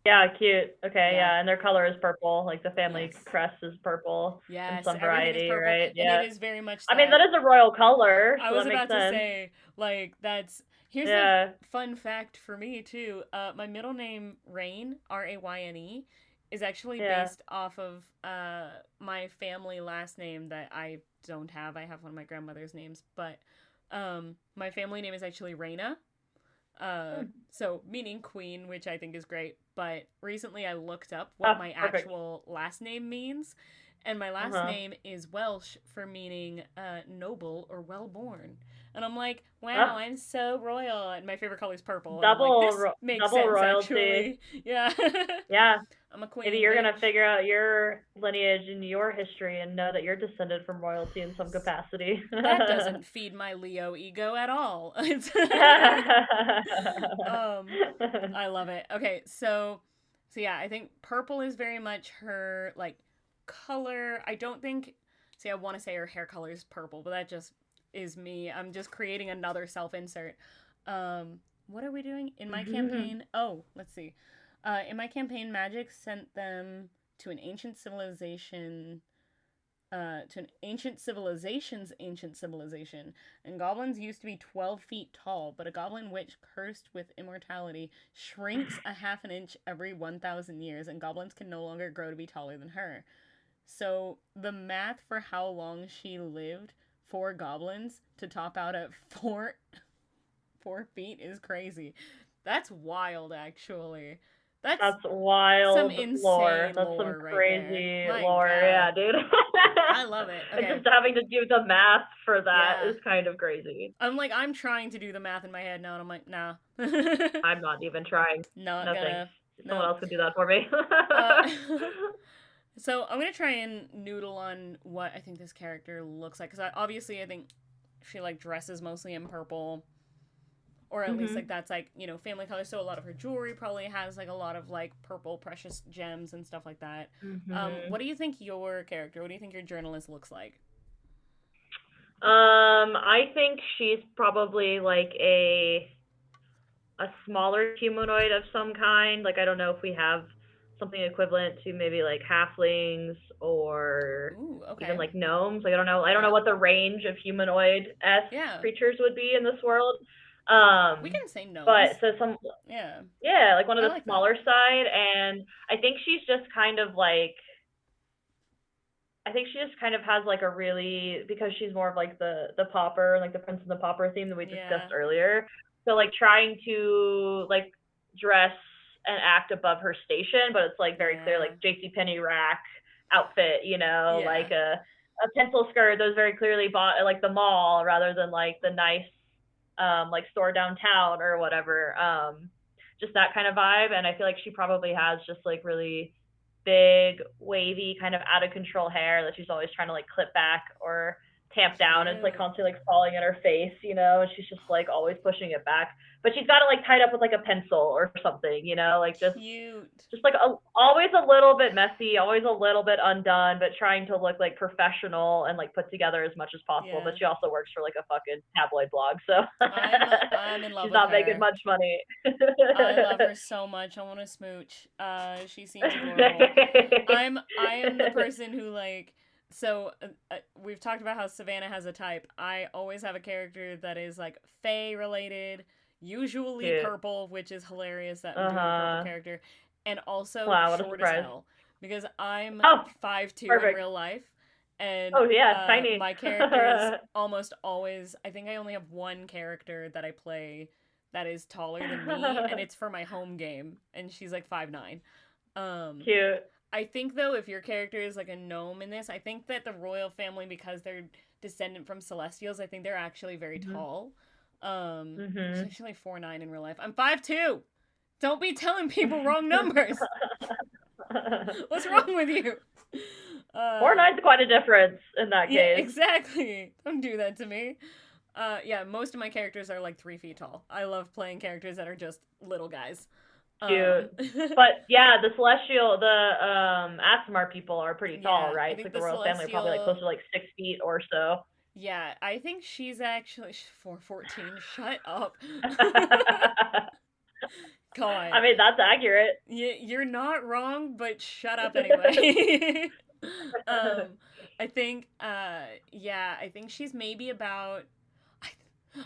Yeah, cute. Okay, Yeah. yeah, and their color is purple. Like the family Yes. crest is purple in Yes. some Everything is variety, purple. right? And it Yeah. is very much I mean, that that. is a royal color, I so was that makes about to sense. say, like, that's. Here's the Yeah. fun fact for me, too. My middle name, Rain, Rayne, is actually Yeah. based off of my family last name that I don't have. I have one of my grandmother's names, but my family name is actually Reina. Hmm. So meaning queen, which I think is great. But recently I looked up what Ah, my perfect. actual last name means, and my last Uh-huh. name is Welsh for meaning noble or well born. And I'm like, wow, Ah, I'm so royal. And my favorite color is purple. And I'm like, double this makes double sense royalty. actually. Yeah, Yeah. I'm a Maybe queen, you're gonna bitch. figure out your lineage and your history and know that you're descended from royalty in some Yes. capacity. That doesn't feed my Leo ego at all. um, I love it. Okay, so yeah, I think purple is very much her like color. I don't think see I want to say her hair color is purple, but that just is me. I'm just creating another self-insert. What are we doing in my campaign? Oh, let's see. In my campaign, magic sent them to an ancient civilization to an ancient civilization, and goblins used to be 12 feet tall, but a goblin witch cursed with immortality shrinks a half an inch every 1,000 years, and goblins can no longer grow to be taller than her. So the math for how long she lived for goblins to top out at 4 feet is crazy. That's wild, actually. That's That's some wild lore. insane That's some lore right there. crazy My lore, yeah, god. dude. I love it. And Okay. just having to do the math for that Yeah. is kind of crazy. I'm trying to do the math in my head now, and I'm like, nah. I'm not even trying. Not No thanks. gonna. Someone Nope. else can do that for me. Uh, so I'm gonna try and noodle on what I think this character looks like, because obviously I think she like dresses mostly in purple, or at least like Mhm. that's like family color. So a lot of her jewelry probably has like a lot of like purple precious gems and stuff like that. Mhm. What do you think your character? What do you think your journalist looks like? I think she's probably like a smaller humanoid of some kind. Like I don't know if we have something equivalent to maybe like halflings or Ooh, even okay. like gnomes. Like I don't know. I don't know Yeah. what the range of humanoid esque Yeah. creatures would be in this world. We can say But gnomes. so some, Yeah. yeah, like one of I the like that. smaller side, and I think she's just kind of like, I think she just kind of has like a really, because she's more of like the pauper, like the prince and the pauper theme that we Yeah. discussed earlier. So like trying to like dress and act above her station, but it's like very clear Yeah. like JC Penney rack outfit, like Yeah. a pencil skirt that was very clearly bought at like the mall rather than like the nice like store downtown or whatever. Just that kind of vibe, and I feel like she probably has just like really big, wavy, kind of out of control hair that she's always trying to like clip back or tamp down. And it's like Cute. constantly like falling in her face, and she's just like always pushing it back. But she's got it like tied up with like a pencil or something, like just Cute. just like always a little bit messy, always a little bit undone, but trying to look like professional and like put together as much as possible. But Yeah. she also works for like a fucking tabloid blog, so I'm in love she's with not making her. much money. I love her so much. I want to smooch. She seems adorable. I am the person who like so we've talked about how Savannah has a type. I always have a character that is like Fae related, usually Cute. purple, which is hilarious that I'm doing a purple character, and also Wow, what a short as surprise. hell because I'm Oh, 5'2" in perfect. real life, and Oh yeah, tiny. my characters almost always. I think I only have one character that I play that is taller than me, and it's for my home game, and she's like 5'9". Cute. I think though, if your character is like a gnome in this, I think that the royal family, because they're descendant from celestials, I think they're actually very tall. She's actually 4'9" in real life. I'm 5'2". Don't be telling people wrong numbers. What's wrong with you? 4'9's quite a difference in that case. Yeah, exactly. Don't do that to me. Yeah, most of my characters are like 3 feet tall. I love playing characters that are just little guys. Cute. But yeah, the celestial, the Asmar people are pretty tall, right? It's like the royal family are probably like close to like 6 feet or so. Yeah, I think she's actually 4'14". Shut up. God. I mean, that's accurate. You're not wrong, but shut up anyway. I think, yeah, I think she's maybe about.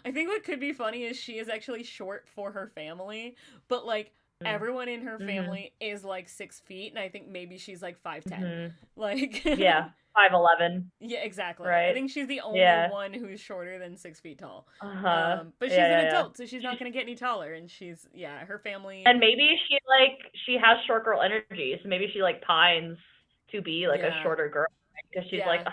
I think what could be funny is she is actually short for her family, but like everyone in her family is like 6 feet, and I think maybe she's like 5'10". Like yeah, 5'11". Yeah, exactly. Right. I think she's the only one who's shorter than 6 feet tall. But she's an adult, so she's not gonna get any taller, and she's her family. And maybe she has short girl energy, so maybe she like pines to be like a shorter girl because she's like, oh,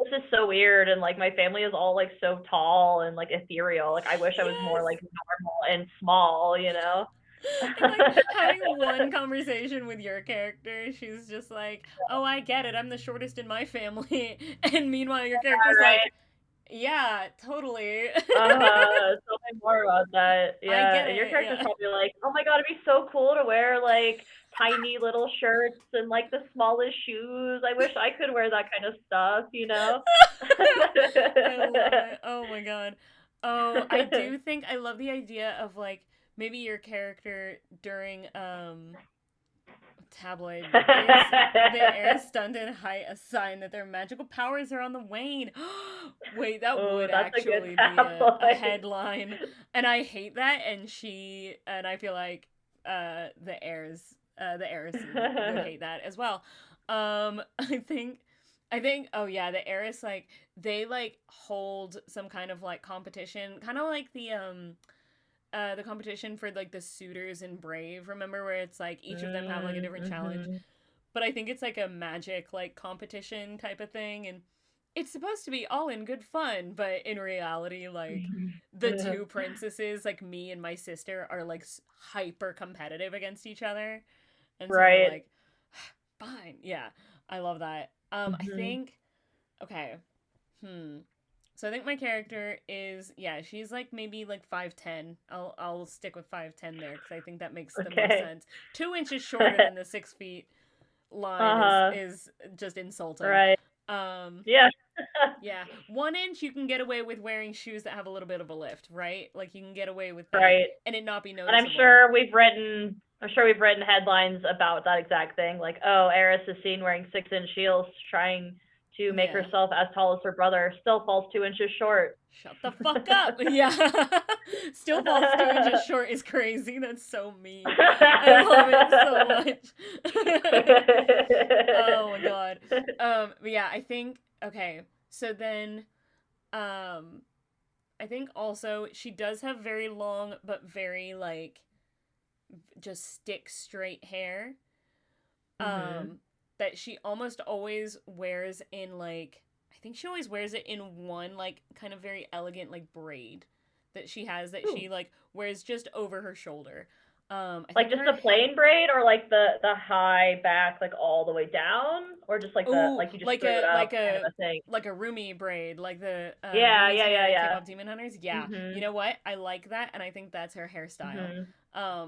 this is so weird, and like my family is all like so tall and like ethereal. Like I wish I was more like normal and small, you know. And, like, having one conversation with your character, she's just like, oh, I get it, I'm the shortest in my family. And meanwhile your character's like, yeah, totally. Tell me more about that. Yeah, I get it, and your character's probably like, oh my god, it'd be so cool to wear like tiny little shirts and like the smallest shoes. I wish I could wear that kind of stuff, you know? I love it. Oh my god. Oh, I do think I love the idea of like maybe your character during tabloid is the heir stunted height a sign that their magical powers are on the wane. Wait, that would actually be a headline. And I hate that, and I feel like the heiresses would hate that as well. I think oh yeah, the heiress, like they like hold some kind of like competition, kind of like the competition for like the suitors in Brave, remember, where it's like each of them have like a different challenge, but I think it's like a magic like competition type of thing, and it's supposed to be all in good fun, but in reality, like the two princesses, like me and my sister, are like hyper competitive against each other, and so we're like, fine, yeah, I love that. I think, okay, so I think my character is, she's like maybe like 5'10". I'll stick with 5'10" there because I think that makes the most sense. 2 inches shorter than the 6 feet line is just insulting. Right. Yeah. Yeah. 1 inch you can get away with wearing shoes that have a little bit of a lift, right? Like you can get away with that and it not be noticeable. And I'm sure we've written headlines about that exact thing. Like, oh, Eris is seen wearing 6-inch heels trying to make herself as tall as her brother, still falls 2 inches short. Shut the fuck up. Yeah. Still falls 2 inches short is crazy. That's so mean. I love it so much. Oh my god. But yeah, I think, okay, so then I think also she does have very long but very like just stick straight hair. That she almost always wears in like, I think she always wears it in one like kind of very elegant like braid that she has that she like wears just over her shoulder. Like just a plain braid, or like the high back like all the way down, or just like the like you just like threw it up kind of a thing. Like a Rumi braid, like the K-pop Demon Hunters. Yeah, you know what? I like that, and I think that's her hairstyle.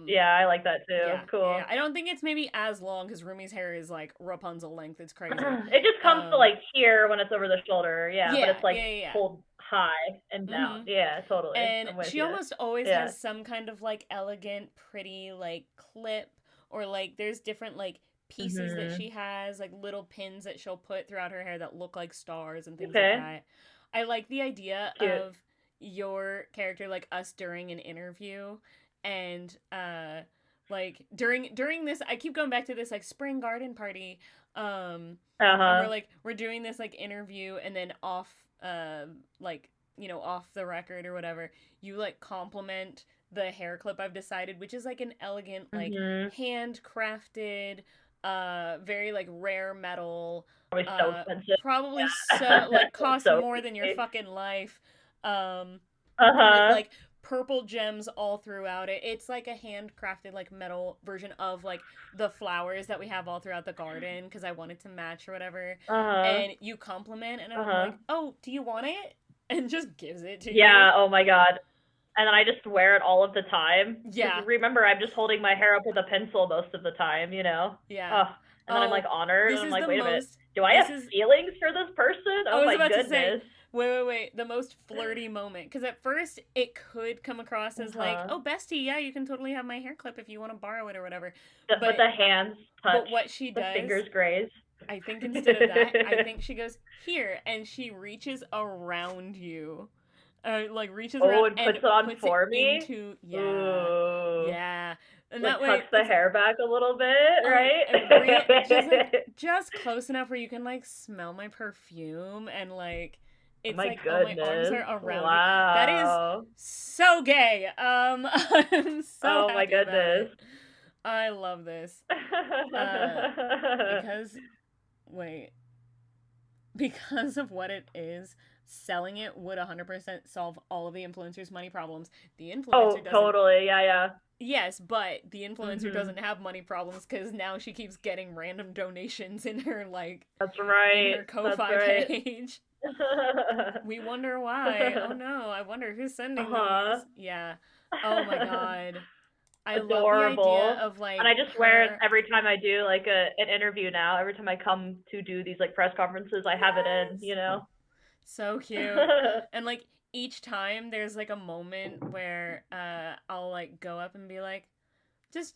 Yeah, I like that too. Yeah, cool. Yeah. I don't think it's maybe as long because Rumi's hair is like Rapunzel length. It's crazy. It just comes to like here when it's over the shoulder. Yeah, but it's like pulled high and down. Yeah, totally. And she almost always has some kind of like elegant, pretty like clip, or like there's different like pieces that she has, like little pins that she'll put throughout her hair that look like stars and things like Okay. that. I like the idea Cute. of your character, like us during an interview, and like during this, I keep going back to this like spring garden party, and we're doing this like interview, and then off like, you know, off the record or whatever, you like compliment the hair clip I've decided, which is like an elegant, like handcrafted, very like rare metal, Probably so expensive. probably so like costs So more than your fucking life, with Uh-huh. like purple gems all throughout it. It's like a handcrafted like metal version of like the flowers that we have all throughout the garden, because I wanted to match or whatever. Uh-huh. And you compliment, and I'm Uh-huh. like, oh, do you want it? And just gives it to you. Yeah, oh my god. And then I just wear it all of the time. Yeah. Because remember, I'm just holding my hair up with a pencil most of the time, you know? Yeah. Oh, and then I'm like honored, and I'm like, wait a minute. Do I have feelings for this person? Oh my goodness. Wait. The most flirty moment. Because at first, it could come across as like, oh, bestie, yeah, you can totally have my hair clip if you want to borrow it or whatever. But the hands touch. But what she does, the fingers graze. I think instead of that, I think she goes, here, and she reaches around you. Like reaches around and puts it on for me? Into, Ooh. Yeah. And like that way, tucks the hair back a little bit, right? Just close enough where you can like smell my perfume, and like it's my like goodness. my arms are around wow. you. That is so gay. I'm so oh happy my goodness. About it. I love this. Because of what it is, selling it would 100% solve all of the influencers' money problems. The influencer doesn't. Totally, yeah. Yes, but the influencer doesn't have money problems because now she keeps getting random donations in her, like, that's right, in her Ko-Fi page. We wonder why. Oh no, I wonder who's sending these. Yeah. Oh my god. I Adorable. love the idea of like, and I just wear it every time I do like an interview now. Every time I come to do these like press conferences, I have it in, you know. So cute. And like each time there's like a moment where I'll like go up and be like, just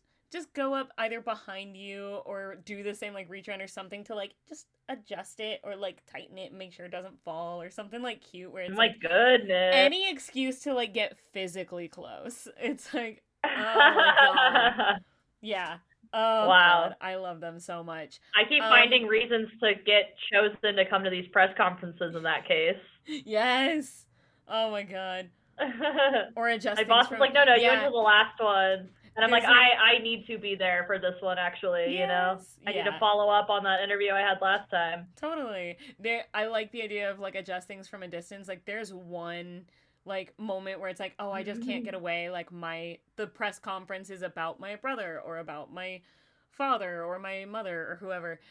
go up either behind you or do the same like reach around or something to like just adjust it or like tighten it and make sure it doesn't fall or something like cute where it's like goodness. Any excuse to like get physically close. It's like, oh my god. Yeah. Oh wow. God. I love them so much. I keep finding reasons to get chosen to come to these press conferences in that case. Yes. Oh my god. Or adjusting. My boss was like, no, you went to the last one. And I'm like, I need to be there for this one, actually, you know? I need to follow up on that interview I had last time. Totally. I like the idea of, like, adjusting from a distance. Like, there's one, like, moment where it's like, oh, I just can't get away. Like, the press conference is about my brother or about my father or my mother or whoever.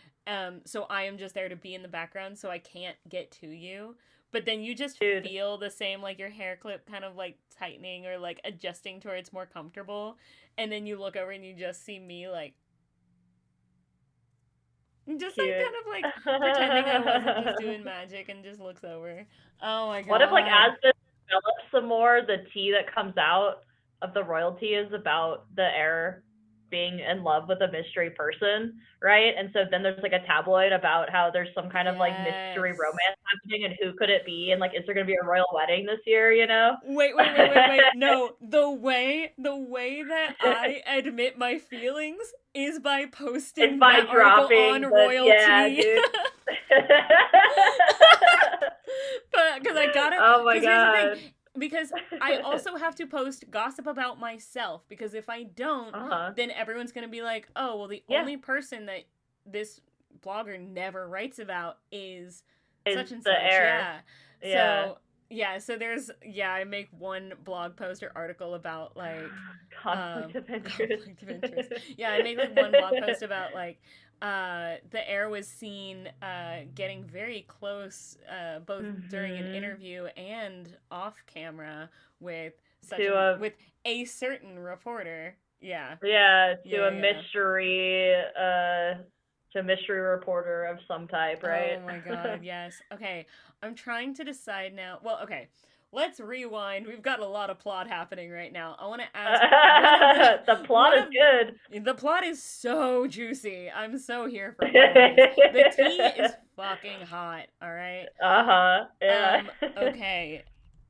So I am just there to be in the background, so I can't get to you. But then you just feel the same, like, your hair clip kind of, like, tightening or, like, adjusting to where it's more comfortable. And then you look over and you just see me, like, just, like, kind of, like, pretending I wasn't just doing magic and just looks over. Oh, my God. What if, like, as this develops some more, the tea that comes out of the RoyalTea is about the heir being in love with a mystery person, right? And so then there's like a tabloid about how there's some kind of like mystery romance happening and who could it be, and like is there gonna be a royal wedding this year, you know? Wait. No, the way that I admit my feelings is by posting that article on RoyalTea. Yeah, dude. But because I got it. Oh my god. Because I also have to post gossip about myself, because if I don't, then everyone's going to be like, oh, well, the only person that this blogger never writes about is such and such. Heir. Yeah. So there's, I make one blog post or article about, like, conflict of interest. Yeah, I make like one blog post about, like, the heir was seen getting very close, both during an interview and off camera with a certain reporter. Yeah. Yeah, to a mystery reporter of some type, right? Oh my god, yes. Okay, I'm trying to decide now. Well, okay. let's rewind. We've got a lot of plot happening right now. I want to ask the plot is good. The plot is so juicy. I'm so here for all of this. The tea is fucking hot, all right? Yeah. Okay.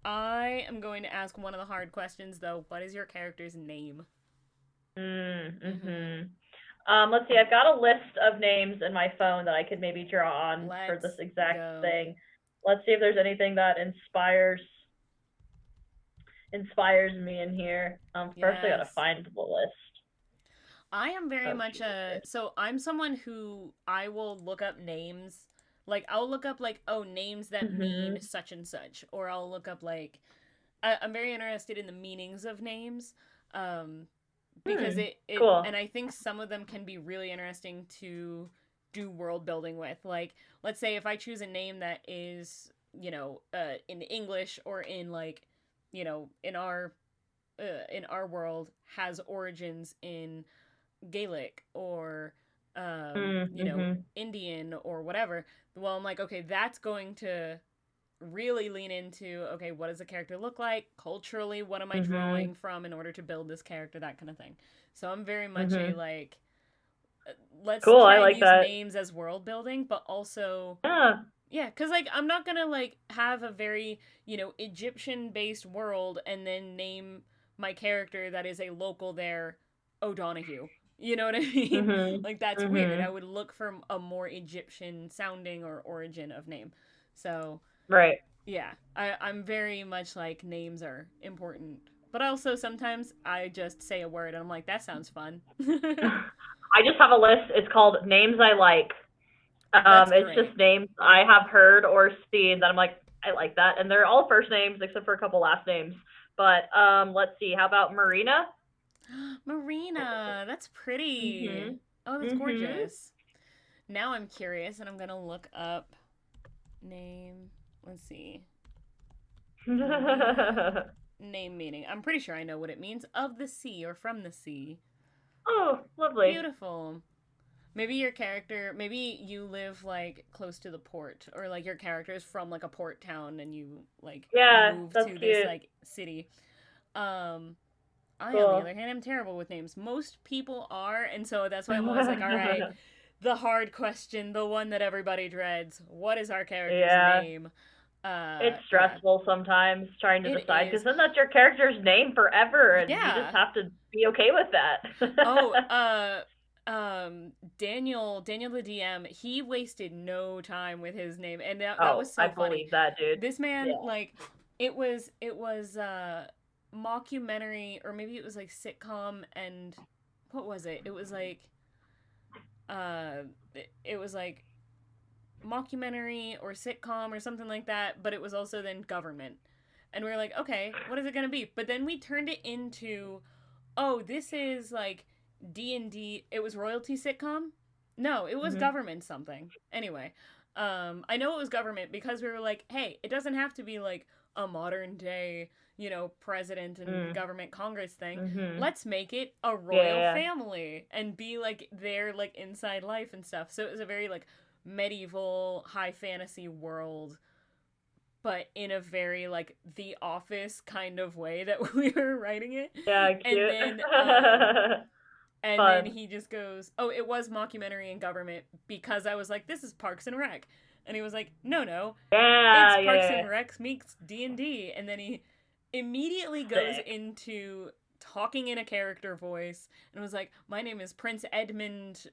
I am going to ask one of the hard questions though. What is your character's name? Mm-hmm. Let's see. I've got a list of names in my phone that I could maybe draw on for this Let's exact go. thing. Let's see if there's anything that inspires me in here. First I gotta find the list. I am very much so I'm someone who I will look up names. Like I'll look up like, oh, names that mean such and such, or I'll look up like I'm very interested in the meanings of names. Because it cool. And I think some of them can be really interesting to do world building with. Like, let's say if I choose a name that is, in English or in like, in our world has origins in Gaelic or Indian or whatever. Well, I'm like, okay, that's going to really lean into, okay, what does the character look like culturally, what am I drawing from in order to build this character, that kind of thing. So I'm very much a like, let's try and use names as world building, but also because like I'm not gonna like have a very Egyptian based world and then name my character that is a local there O'Donoghue. You know what I mean? Like that's weird. I would look for a more Egyptian sounding or origin of name. So right. Yeah, I'm very much like names are important. But also sometimes I just say a word and I'm like, that sounds fun. I just have a list. It's called Names I Like. It's just names I have heard or seen that I'm like, I like that. And they're all first names except for a couple last names. But let's see. How about Marina? Marina, that's pretty. Oh, that's gorgeous. Now I'm curious and I'm going to look up name. Let's see. Name meaning. I'm pretty sure I know what it means. Of the sea or from the sea. Oh, lovely. Beautiful. Maybe your character, maybe you live like close to the port, or like your character is from like a port town and you like move to this like city. I, on the other hand, am terrible with names. Most people are, and so that's why I'm always like, all right, the hard question, the one that everybody dreads. What is our character's name? It's stressful sometimes trying to decide, because then that's your character's name forever, and you just have to be okay with that. Daniel the DM, he wasted no time with his name, and that was so I funny. Believe that, dude. This man, like, it was mockumentary, or maybe it was like sitcom, and what was it? It was like mockumentary or sitcom or something like that, but it was also then government. And we were like, okay, what is it going to be? But then we turned it into, oh, this is like D&D. It was RoyalTea sitcom? No, it was government something. Anyway, I know it was government because we were like, hey, it doesn't have to be like a modern day, president and government Congress thing. Let's make it a royal family and be like their like inside life and stuff. So it was a very like medieval high fantasy world, but in a very like The Office kind of way that we were writing it. Yeah, cute. And then he just goes, oh, it was mockumentary and government, because I was like, this is Parks and Rec. And he was like, no, it's Parks and Rec meets D&D. And then he immediately goes into talking in a character voice and was like, my name is Prince Edmund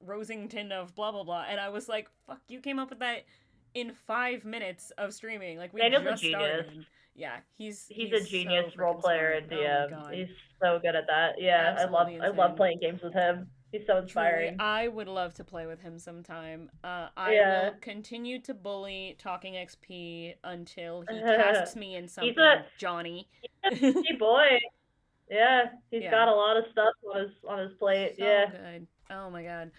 Rosington of blah, blah, blah. And I was like, fuck, you came up with that in 5 minutes of streaming. Like, we just started. Yeah, he's a genius role player and DM. Oh, he's so good at that. Yeah, absolutely I love playing games with him. He's so inspiring. Truly, I would love to play with him sometime. I will continue to bully Talking XP until he casts me in something. Johnny. He's a busy boy. Yeah, he's got a lot of stuff on his plate. So good. Oh my god.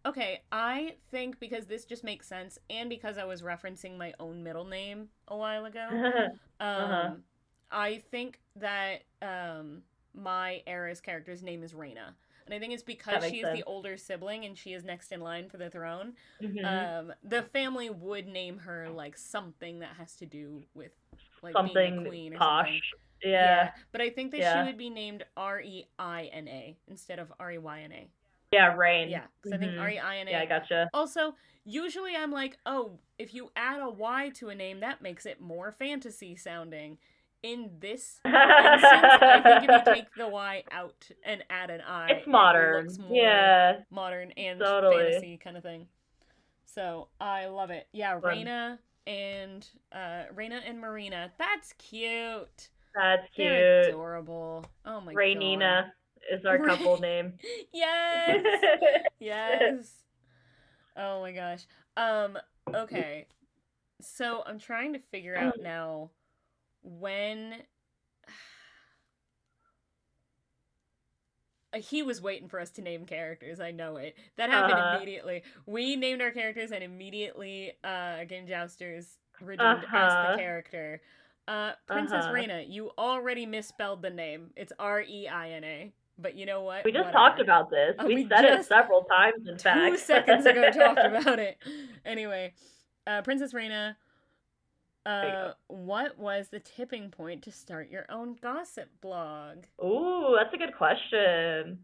Okay, I think because this just makes sense, and because I was referencing my own middle name a while ago, I think that my Era's character's name is Reyna. And I think it's That because makes she is the sense. older sibling and she is next in line for the throne. Mhm. The family would name her like something that has to do with like being a Something queen or posh. something. Yeah. Yeah, but I think that she Yeah. would be named Reina instead of Reyna. Yeah, Rain. Yeah, because I think Mhm. Yeah, I Reina. gotcha. Also, usually I'm like, oh, if you add a Y to a name, that makes it more fantasy sounding. In this instance, I think if you take the Y out and add an I, It's it looks modern. more Yeah, modern and totally. fantasy kind of thing. So I love it. Yeah, Fun. Reina and Marina. That's cute. That's They're cute. adorable. Oh my god. Rainina is our couple name. Yes. Yes. Oh my gosh. Um, okay. So I'm trying to figure out now when he was waiting for us to name characters. I know it. That happened Uh-huh. immediately. We named our characters and immediately Game Jousters redeemed as the Uh-huh. character. Princess Uh-huh. Reina, you already misspelled the name. It's Reina. But you know what? We just talked Whatever. about this. We We said it just several times, in fact. 2 seconds ago talked about it. Anyway, Princess Reina, There you what was the tipping point to start your own gossip blog? go. Ooh, that's a good question.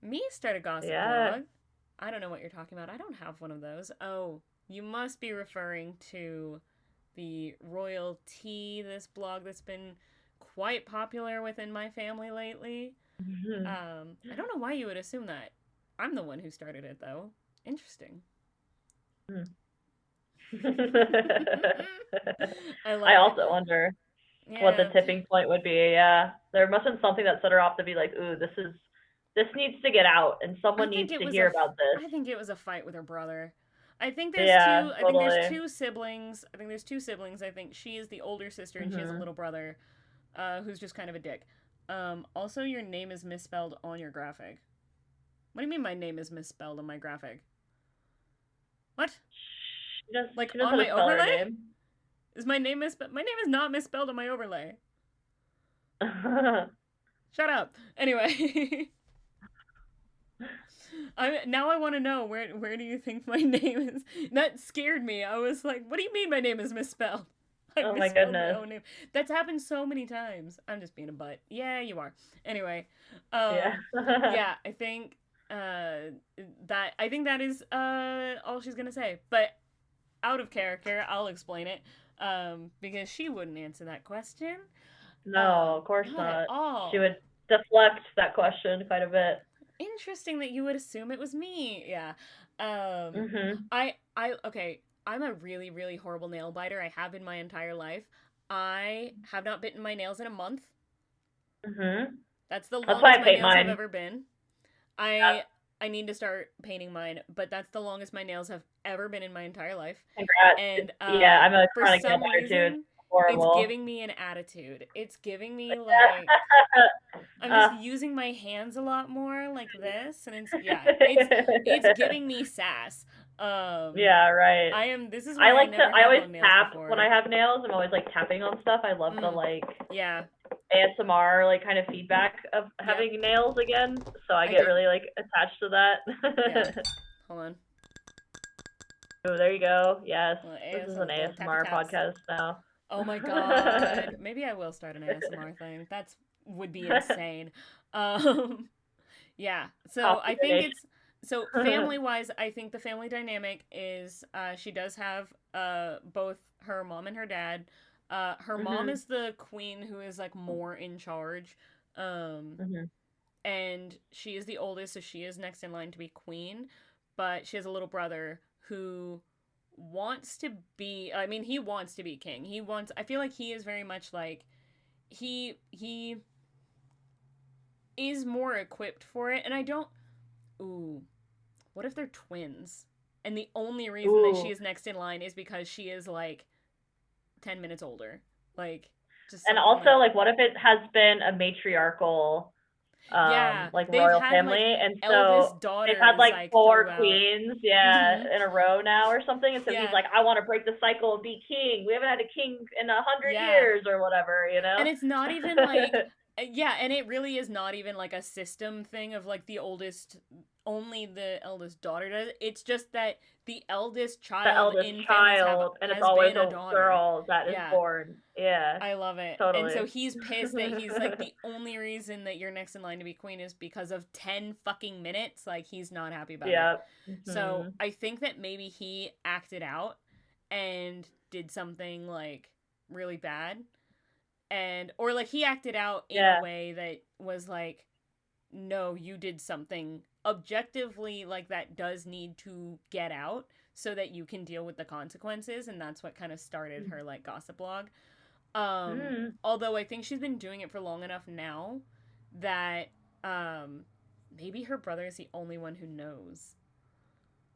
Me start a gossip Yeah. blog? I don't know what you're talking about. I don't have one of those. Oh, you must be referring to the RoyalTea, this blog that's been quite popular within my family lately. Mhm. I don't know why you would assume that. I'm the one who started it, though. Interesting. I I love it. also wonder what the Yeah, tipping point would be. Yeah, there must have been something that set her off to be like, "Ooh, this needs to get out, and I someone think needs it to was hear about this." I think it was a fight with her brother. I think there's Yeah, two. I think there's totally. two siblings. I think there's two siblings. I think she is the older sister and she has a Mhm. little brother, who's just kind of a dick. Also, your name is misspelled on your graphic. What do you mean my name is misspelled on my graphic? What? Like She knows on how my to spell her overlay? name. Is my name misspelled? My name is not misspelled on my overlay. Shut up. Anyway, I want to know where do you think my name is? That scared me. I was like, what do you mean my name is misspelled? I Oh my misspelled my goodness. own name. That's happened so many times. I'm just being a butt. Yeah, you are. Anyway, Yeah. yeah, I think that is all she's gonna say. But out of character, I'll explain it. Because she wouldn't answer that question. No, of course Not at not. She all. would deflect that question quite a bit. Interesting that you would assume it was me. Yeah. Um Mhm. I okay, I'm a really really horrible nail biter. I have been my entire life. I have not bitten my nails in a month. Mhm. That's the That's why longest I my paint nails have mine. ever been. Yeah. I need to start painting mine, but that's the longest my nails have ever been in my entire life. Congrats. And Yeah, I'm a for chronic nail some biter too. It's reason, it's horrible. giving me an attitude. It's giving me like I'm just uh, using my hands a lot more like this, and it's giving me sass. Um yeah, right. I am This is I why I like to. never I had always long nails tap when I before. have nails. I'm always like tapping on stuff. I love the Mm, like yeah. ASMR like kind of feedback of Yep. having nails again. So I I get do. really like attached to Yeah. that. Hold on. Oh, there you go. Yes, this is an Little tappy ASMR taps. podcast now. Oh my god. Maybe I will start an ASMR thing. That's would be insane. Um yeah. So Coffee I think donation. it's so family wise, I think the family dynamic is she does have both her mom and her dad. Her mom Mhm. is the queen who is like more in charge. Um Mhm. and she is the oldest, so she is next in line to be queen. But she has a little brother who wants to be. I mean, he wants to be king. He wants. I feel like he is very much like he is more equipped for it, and I don't. Ooh, what if they're twins? And the only reason that she Ooh. is next in line is because she is like 10 minutes older. Like just And something also, like like, what if it has been a matriarchal, yeah, like they've royal had like family, and so eldest they've had daughters like like four throughout. queens, yeah, Mhm. in a row now or something, and so he's Yeah. like, I want to break the cycle and be king. We haven't had a king in 100 Yeah. years or whatever, you know? And it's not even like Yeah, and it really is not even like a system thing of like only the eldest daughter does it. It's just that the eldest The child eldest in families child, and it's has always been a a daughter. girl that is Yeah, born. Yeah, I love it. And so totally. he's pissed that he's like, the only reason that you're next in line to be queen is because of 10 fucking minutes. Like, he's not happy about it. Yeah. So Mhm. I think that maybe he acted out and did something like really bad. Or like he acted out in a Yeah. way that was like, no, you did something objectively like that does need to get out so that you can deal with the consequences. And that's what kind of started her like gossip blog. Mm. Although I think she's been doing it for long enough now that um, maybe her brother is the only one who knows.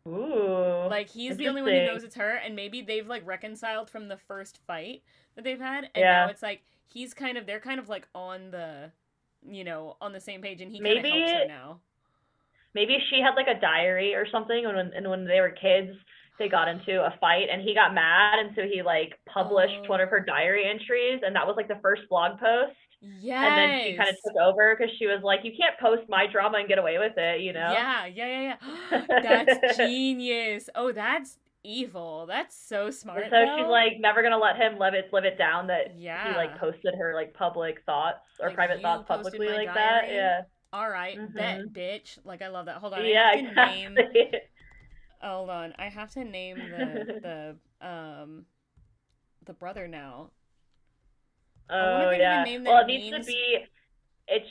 Ooh, Like he's the only one who interesting. knows it's her, and maybe they've like reconciled from the first fight that they've had, and now Yeah. it's like they're kind of like on the, on the same page, and he kind of Maybe helps her now. maybe she had like a diary or something, and when they were kids, they got into a fight, and he got mad, and so he like published one of her Oh, diary entries, and that was like the first blog post. And then she kind of yes. took over because she was like, "You can't post my drama and get away with it," you know. Yeah, yeah, yeah, yeah. That's genius. Oh, that's evil. That's so And smart so she's though. like never gonna let him live it down that he like Yeah. posted her like public thoughts or Like private you thoughts posted publicly my like that. diary. Yeah. All right, bet, Mhm. bitch. Like I love that. Hold on, I have Yeah, to name. exactly. Hold on, I have to name the brother now. I want to Oh think of a yeah. name Well, that it needs to means be. It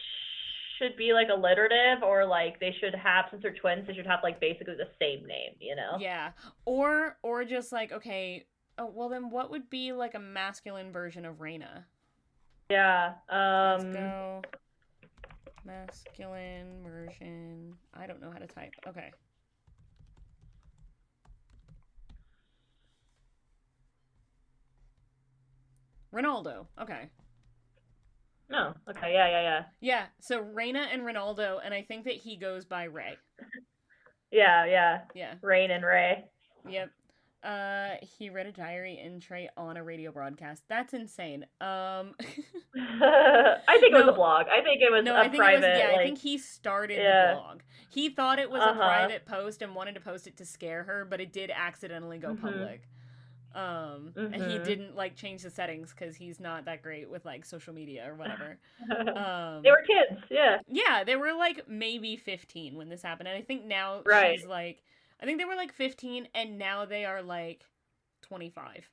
should be like alliterative, or like they should have, since they're twins, they should have like basically the same name. You know. yeah, or just like okay. Oh, well then what would be like a masculine version of Reina? Yeah. Let's go masculine version. I don't know how to type. Okay. Ronaldo. Okay. No. Okay. Yeah. Yeah. Yeah. Yeah, so Reina and Ronaldo, and I think that he goes by Ray. Yeah. Yeah. Yeah. Rain and Ray. Yep. He read a diary entry on a radio broadcast. That's insane. I think it was a No, blog. I think it was no, I a think it was, private yeah, I think like. he started the Yeah. blog. He thought it was a Uh huh. private post and wanted to post it to scare her, but it did accidentally go Mhm. public. And he Mhm. didn't like change the settings because he's not that great with like social media or whatever. They Um, were kids. Yeah. yeah, they were like maybe 15 when this happened. And I think now Right. I think they were like 15 and now they are like 25.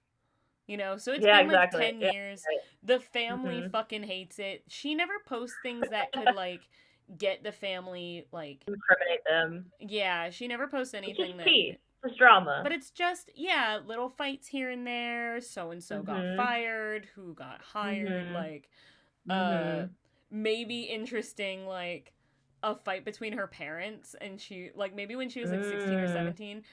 So it's Yeah. been like Exactly. 10 Yeah. years. The family Mhm. fucking hates it. She never posts things that could like get the family like, Incriminate them. yeah, she never posts It's just anything that, tea. It's drama. but it's just, yeah, little fights here and there. So and so got Mhm. fired, who got hired, Mhm. like, uh, Mhm. maybe interesting, like, a fight between her parents. And she, like, maybe when she was like 16 or Mm. 17,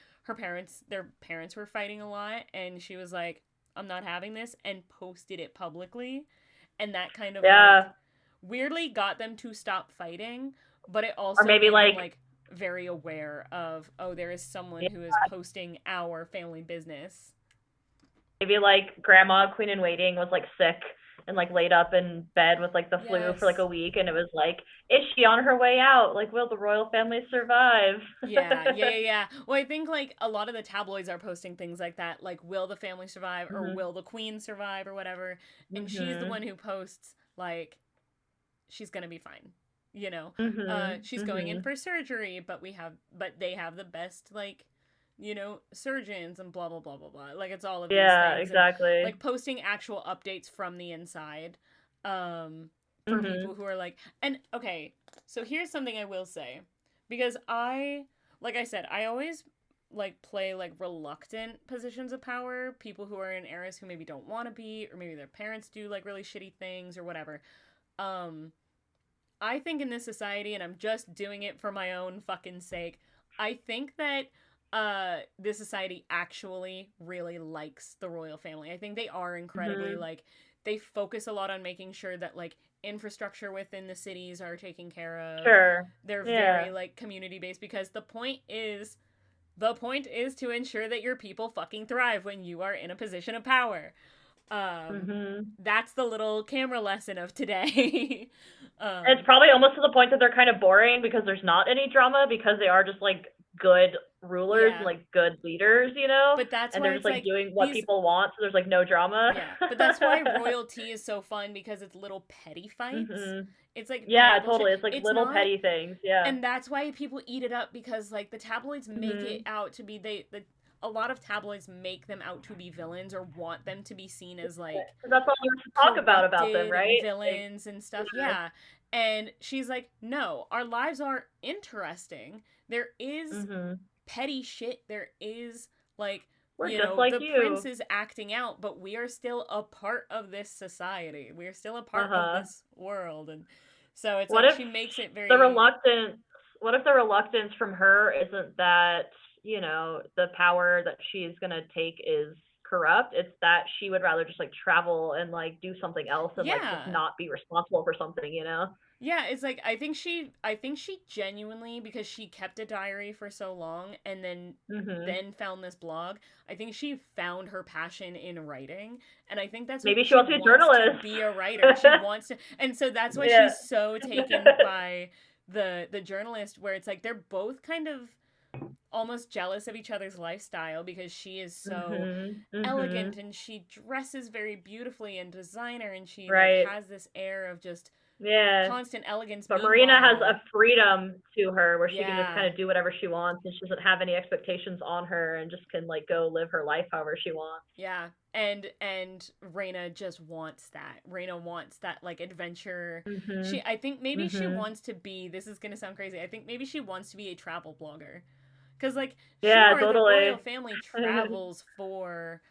their parents were fighting a lot. And she was like, I'm not having this, and posted it publicly. And that kind of, like, Yeah. weirdly got them to stop fighting. But it Or also maybe made them, like like, very aware of, oh, there is someone yeah, who is posting our family business. maybe like grandma queen in waiting was like sick and like laid up in bed with like the flu for like Yes. a week, and it was like, is she on her way out? Like, will the royal family survive? Yeah, yeah, yeah, yeah. Well, I think like a lot of the tabloids are posting things like that, like will the family survive or Mhm. will the queen survive or whatever. And she's the one Mhm. who posts like she's gonna be fine. Mhm. She's going in Mhm. for surgery, but they have the best like, surgeons and blah blah blah blah blah. Like it's all of these Yeah, things and exactly. like posting actual updates from the inside. Um, for people Mhm. who are like, and okay, so here's something I will say, because like I said, I always like play like reluctant positions of power, people who are in eras who maybe don't want to be, or maybe their parents do like really shitty things or whatever. Um, I think in this society, and I'm just doing it for my own fucking sake, I think that this society actually really likes the royal family. I think they are incredibly Mhm. like they focus a lot on making sure that like infrastructure within the cities are taken care of. Sure. They're very Yeah. like community based because the point is to ensure that your people fucking thrive when you are in a position of power. Mhm. That's the little camera lesson of today. It's probably almost to the point that they're kind of boring because there's not any drama because they are just like good rulers and Yeah. like good leaders, you know? But that's And why they're just it's like like doing what these people want, so there's like no drama. yeah, but that's why RoyalTea is so fun because it's little petty fights. Mhm. It's like Yeah, petty bullshit. totally. It's like It's little not petty things. Yeah. and that's why people eat it up because like the tabloids make it Mhm. out to be a lot of tabloids make them out to be villains or want them to be seen as like That's all there's to talk about them, corrupted and right? Like, villains and stuff. yeah. Yeah. And she's like, "No, our lives are interesting. There is Mhm. petty shit. There is like We're just like the prince you. is acting out, but we are still a part of this society. We are still a part of Uh-huh. this world." And so it's What like if she makes it the very reluctance what if the reluctance from her isn't that, the power that she's gonna take is corrupt? It's that she would rather just like travel and like do something else and like just yeah. not be responsible for something, you know? Yeah, it's like I think she genuinely because she kept a diary for so long and Mhm. then found this blog. I think she found her passion in writing and I think that's what Maybe she she wants to be a wants to journalist. be a writer. She wants to and so that's why Yeah. she's so taken by the journalist where it's like they're both kind of almost jealous of each other's lifestyle because she is so Mhm. elegant Mhm. and she dresses very beautifully and designer and she like Right. has this air of just Yeah. constant elegance. But Marina has Meanwhile, a freedom to her where she can just kind yeah, of do whatever she wants and she doesn't have any expectations on her and just can like go live her life however she wants. yeah, and Reina just wants that. Reina wants that like adventure. Mhm. I think maybe she Mhm. wants to be. This is gonna sound crazy. I think maybe she wants to be a travel blogger, because like Yeah, sure the royal totally. family travels for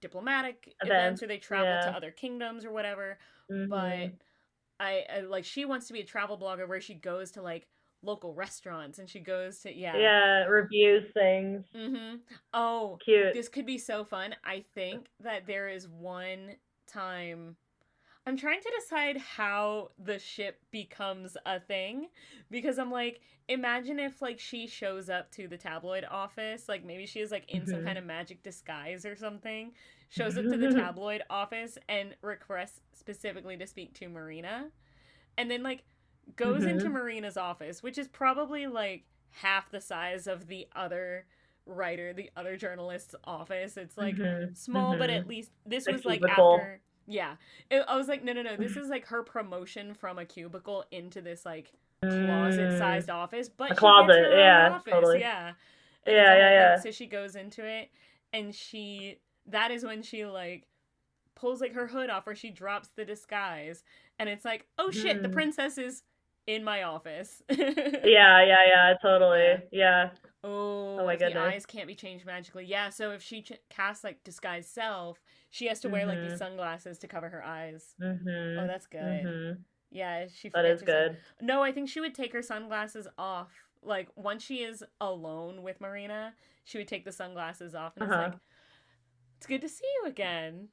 diplomatic events Events. or they travel to Yeah. other kingdoms or whatever, but Mhm. I like she wants to be a travel blogger where she goes to like local restaurants and she goes to yeah. Yeah, reviews things. Mhm. Oh, Cute. this could be so fun. I think that there is one time I'm trying to decide how the ship becomes a thing because I'm like imagine if like she shows up to the tabloid office, like maybe she is like in some kind Mhm. of magic disguise or something, shows up to the tabloid office and requests specifically to speak to Marina and then like goes into Mhm. Marina's office, which is probably like half the size of the other writer, the other journalist's office. It's like Mhm. small, but at Mhm. least this The was like cubicle. after. Yeah, I was like, no, no, no. This is like her promotion from a cubicle into this like closet-sized Mm. office, A but she gets closet. her own Yeah, office. totally. Yeah, and it's Yeah, a yeah, whole thing. yeah. So she goes into it, and that is when she like pulls like her hood off or she drops the disguise and it's like oh shit the Hmm. princess is in my office. Yeah, yeah, yeah, Yeah. totally. Yeah. Oh Oh, my if the goodness. eyes can't be changed magically. Yeah, so if she casts like disguise self she has to wear like these Mhm. sunglasses to cover her eyes. Oh, Mhm. that's good. Mhm. Yeah, she That forgets is her sun. good. No, I think she would take her sunglasses off like once she is alone with Marina she would take the sunglasses off and it's Uh-huh. like it's good to see you again.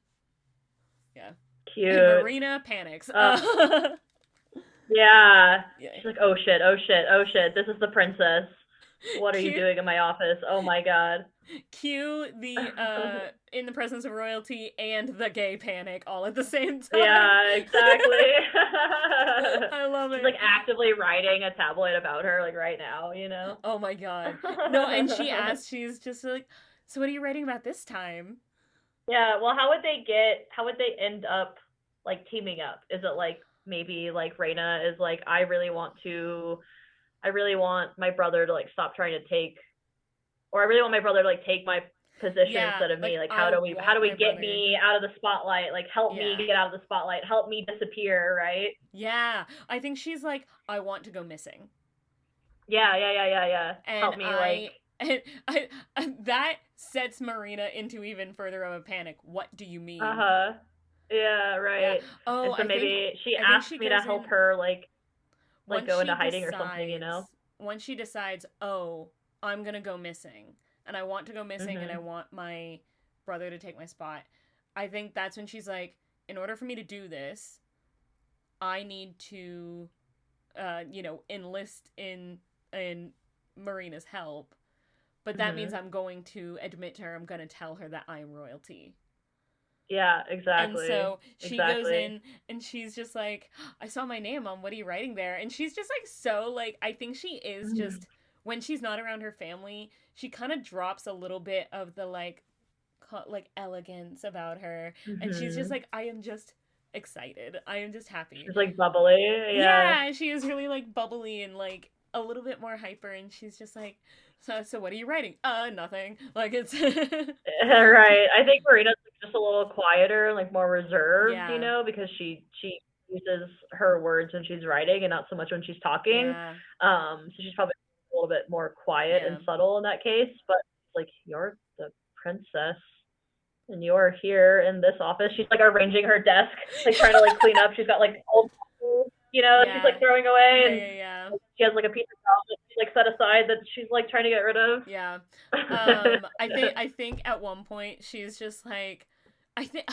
Yeah. And Cute. Marina panics. Uh, yeah. Yeah. She's like, "Oh shit. Oh shit. Oh shit. This is the princess. What are you Cue, doing in my office? Oh my god." cue the in the presence of royalty and the gay panic all at the same time. Yeah, exactly. I love She's like it. actively writing a tabloid about her like right now, you know. Oh my god. No, and she's just like, so what are you writing about this time? Yeah, well, how would they end up like teaming up? Is it like maybe like Reina is like I really want my brother to like stop trying to take or I really want my brother to like take my position Yeah, instead of me. like Like I how do want we my get brother. me out of the spotlight? Like help me Yeah. get out of the spotlight. Help me disappear, right? Yeah. I think she's like, I want to go missing. Yeah, yeah, yeah, yeah, yeah. And Help me like and that sets Marina into even further of a panic. What do you mean? uh-huh. Yeah, Yeah. right. Oh, And so maybe she I think asked she me to goes help in her like once go into she hiding or something, you know? decides once she decides, "Oh, I'm going to go missing and I want to go missing and I Mhm. want my brother to take my spot." I think that's when she's like, "In order for me to do this, I need to enlist in Marina's help." But that means Mhm. I'm going to admit to her, I'm going to tell her that I'm royalty. Yeah, And exactly. so she goes Exactly. in and she's just like, I saw my name on what are you writing there? And she's just like, so, like, I think she is Mm-hmm. just, when she's not around her family, she kind of drops a little bit of the, like elegance about her. And she's just Mm-hmm. like, I am just excited. I am just happy. She's like bubbly. Yeah. Yeah, she is really like bubbly and like a little bit more hyper. And she's just like, so what are you writing? Nothing. Like, it's. Right. I think Marina's like just a little quieter, like more reserved, Yeah. because she uses her words when she's writing and not so much when she's talking. Yeah. So she's probably a little bit more quiet and Yeah. subtle in that case. But like, you're the princess, and you're here in this office. She's like arranging her desk, like trying to like clean up. She's got like old, that she's Yeah. like throwing away, Yeah, and yeah, yeah. she has like a piece of gum that she's like set aside that she's like trying to get rid of. Yeah. I think at one point she's just like I think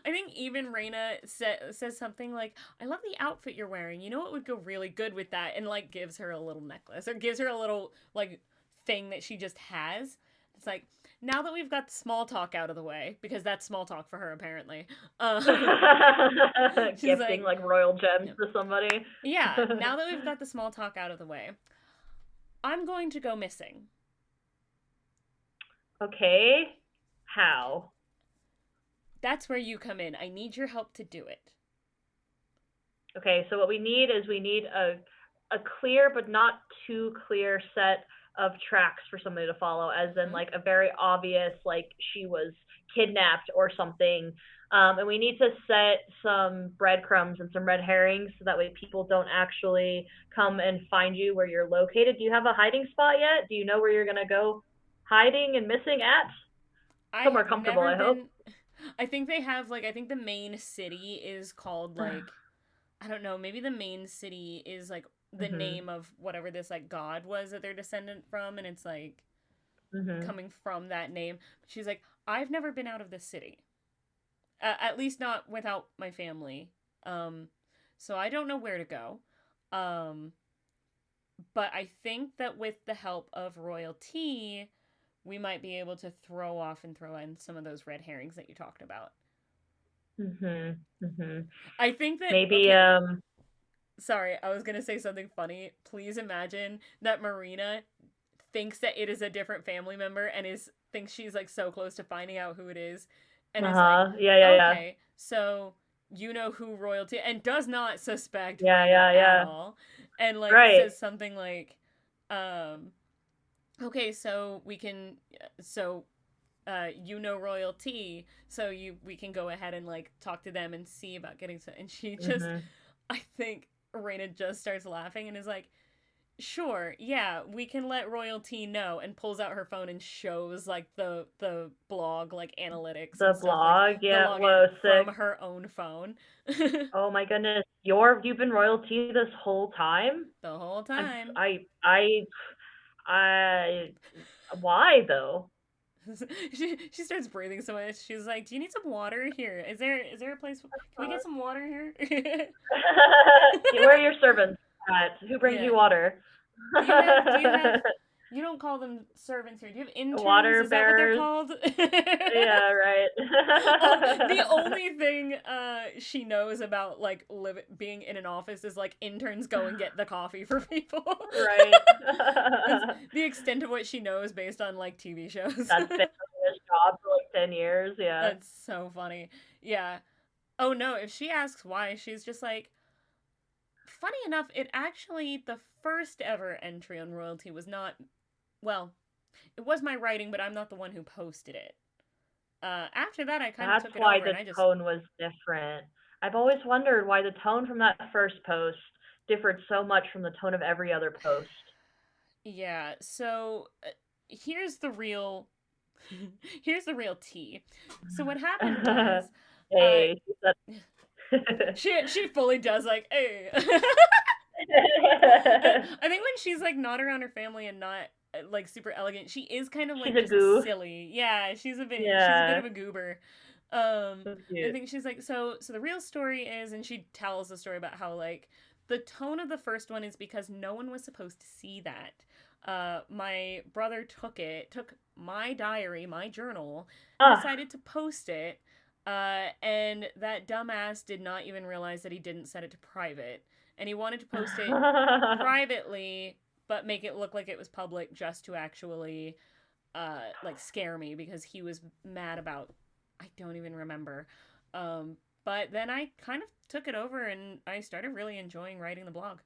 I think even Reina says something like, "I love the outfit you're wearing. You know what would go really good with that?" And like gives her a little necklace or gives her a little like thing that she just has. It's like, now that we've got the small talk out of the way, because that's small talk for her apparently. She's Gifting like, like royal gems to somebody. yeah, now that we've got the small talk out of the way, I'm going to go missing. Okay. How? That's where you come in. I need your help to do it. Okay, so what we need a clear but not too clear set of tracks for somebody to follow, as in Hmm? like a very obvious, like she was kidnapped or something. And we need to set some breadcrumbs and some red herrings so that way people don't actually come and find you where you're located. Do you have a hiding spot yet? Do you know where you're gonna go hiding and missing at? I Somewhere have comfortable, never I hope. been. I think they have, like, I think the main city is called, like, I don't know, maybe the main city is, like, the Mhm. name of whatever this, like, god was that they're descendant from, and it's, like, Mhm. coming from that name. But she's like, I've never been out of this city. At least not without my family. Um, so I don't know where to go. Um, but I think that with the help of RoyalTea, we might be able to throw off and throw in some of those red herrings that you talked about. Mhm. Mhm. I think that, Maybe okay, sorry, I was gonna say something funny. Please imagine that Marina thinks that it is a different family member and is thinks she's like so close to finding out who it is, and is like, uh-huh. Yeah, yeah, yeah. okay, so you know who RoyalTea, and does not suspect Yeah, Reina yeah, at yeah. all, and like Right. says something like, um, okay, so we can, so you know RoyalTea, so we can go ahead and like talk to them and see about getting to, and she just, Mhm. I think Raina just starts laughing and is like, sure, yeah, we can let RoyalTea know, and pulls out her phone and shows like the blog like analytics The and stuff, like blog, the yeah, login whoa, from sick. her own phone. Oh my goodness. You've been royalty this whole time? The whole I time. I I I why though? She starts breathing so much. She's like, "Do you need some water? Here, is there a place? Can we get some water here?" Where are your servants at? Who brings Yeah. you water? Do you have you don't call them servants here. Do you have interns? Water Is that what they're bearers. called? Yeah, right. The only thing she knows about like being in an office is like interns go and get the coffee for people. Right. That's the extent of what she knows based on like TV shows. That's been his job for like 10 years. Yeah. That's so funny. Yeah. Oh no, if she asks why, she's just like, funny enough, it actually, the first ever entry on RoyalTea was not, well, it was my writing, but I'm not the one who posted it. After that, I kind of That's took it why over the and I just, tone was different. I've always wondered why the tone from that first post differed so much from the tone of every other post. yeah. So here's the real, here's the real tea. So what happened was, uh, Hey, she said. she fully does like, hey. I think when she's like not around her family and not like super elegant, she is kind of She's like a just goof. silly. Yeah, she's a bit Yeah, of a goober. Um, so I cute. think she's like, so the real story is, and she tells the story about how like the tone of the first one is because no one was supposed to see that. My brother took my diary, my journal, and Ah, decided to post it. And that dumbass did not even realize that he didn't set it to private. And he wanted to post it privately, but make it look like it was public just to actually, like, scare me because he was mad about, I don't even remember. But then I kind of took it over and I started really enjoying writing the blog.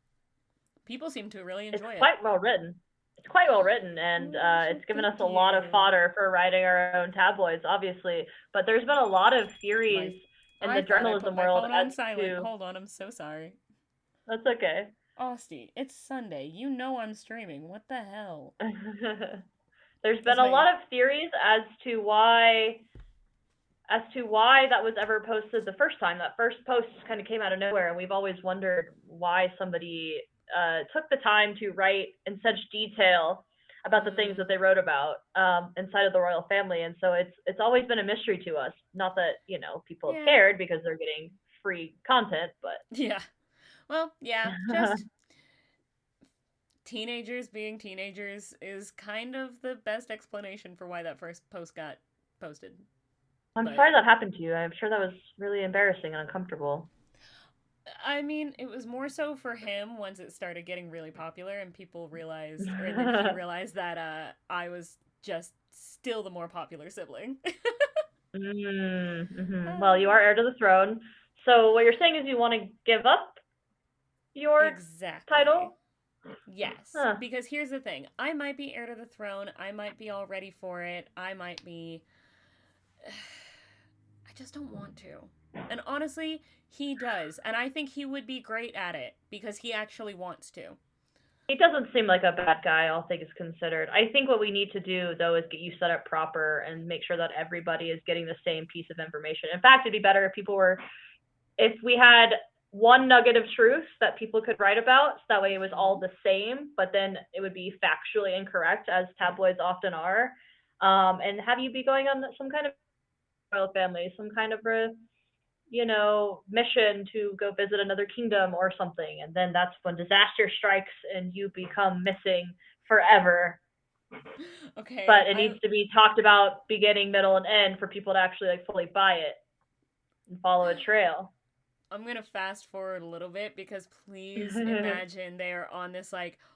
People seem to really enjoy it. Quite well written. It's quite well written, and it's given us a lot of fodder for writing our own tabloids, obviously. But there's been a lot of theories in the journalism world. I put my phone on silent. Hold on, I'm so sorry. That's okay. Austie, it's Sunday. You know I'm streaming. What the hell? There's been a lot of theories as to why that was ever posted the first time. That first post kind of came out of nowhere, and we've always wondered why somebody took the time to write in such detail about the things that they wrote about inside of the royal family. And so it's always been a mystery to us. Not that, people have cared because they're getting free content, but yeah. Well, yeah, just teenagers being teenagers is kind of the best explanation for why that first post got posted. I'm sorry that happened to you. I'm sure that was really embarrassing and uncomfortable. I mean, it was more so for him once it started getting really popular and people realized, or then he realized that I was just still the more popular sibling. Well, you are heir to the throne. So what you're saying is you want to give up your title? Yes, because here's the thing. I might be heir to the throne. I might be all ready for it. I might be... I just don't want to. And honestly, he does. And I think he would be great at it because he actually wants to. He doesn't seem like a bad guy, all things considered. I think what we need to do, though, is get you set up proper and make sure that everybody is getting the same piece of information. In fact, it'd be better if we had one nugget of truth that people could write about, so that way it was all the same, but then it would be factually incorrect, as tabloids often are. And have you be going on some kind of royal family, some kind of mission to go visit another kingdom or something, and then that's when disaster strikes and you become missing forever. Okay. But it needs to be talked about beginning, middle, and end for people to actually fully buy it and follow a trail. I'm gonna fast forward a little bit because please imagine they are on this,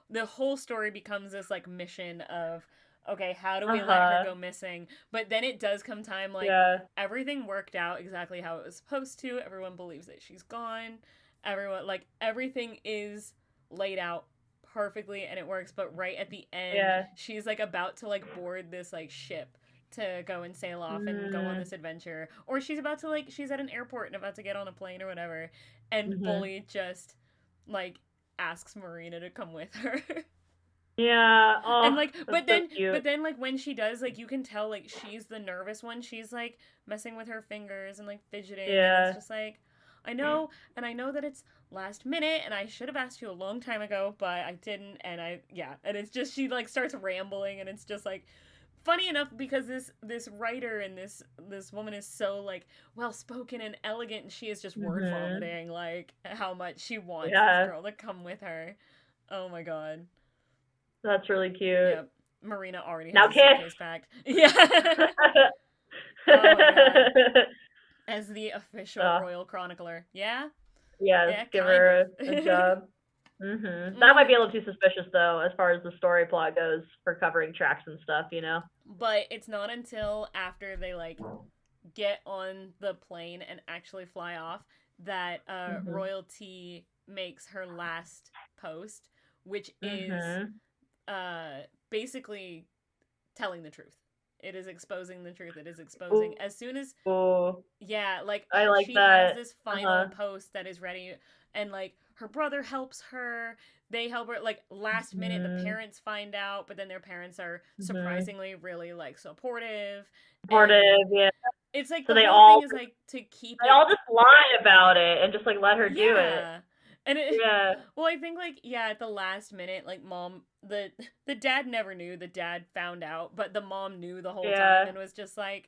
the whole story becomes this mission of, okay, how do we let her go missing? But then it does come time, everything worked out exactly how it was supposed to. Everyone believes that she's gone. Everyone, everything is laid out perfectly and it works. But right at the end, she's, about to, board this, ship to go and sail off and go on this adventure. Or she's about to, she's at an airport and about to get on a plane or whatever. And Bully just, asks Marina to come with her. Yeah. Oh, and but then when she does, you can tell she's the nervous one. She's messing with her fingers and fidgeting. And it's just I know, and I know that it's last minute, and I should have asked you a long time ago, but I didn't. And and it's just she starts rambling, and it's just funny enough because this writer and this woman is so well spoken and elegant, and she is just word vomiting how much she wants this girl to come with her. Oh my god. That's really cute. Yep. Marina already has a suitcase packed. Yeah. As the official royal chronicler. Yeah? Yeah, give her a job. That might be a little too suspicious, though, as far as the story plot goes for covering tracks and stuff, But it's not until after they, get on the plane and actually fly off that RoyalTea makes her last post, which is... basically telling the truth. It is exposing the truth. It is exposing as soon as she has this final post that is ready, and her brother helps her. They help her last minute. The parents find out, but then their parents are surprisingly really supportive. It's so the whole thing is to keep. They all just lie about it and just let her do it. And well, I think at the last minute, mom, the dad never knew. The dad found out, but the mom knew the whole time and was just I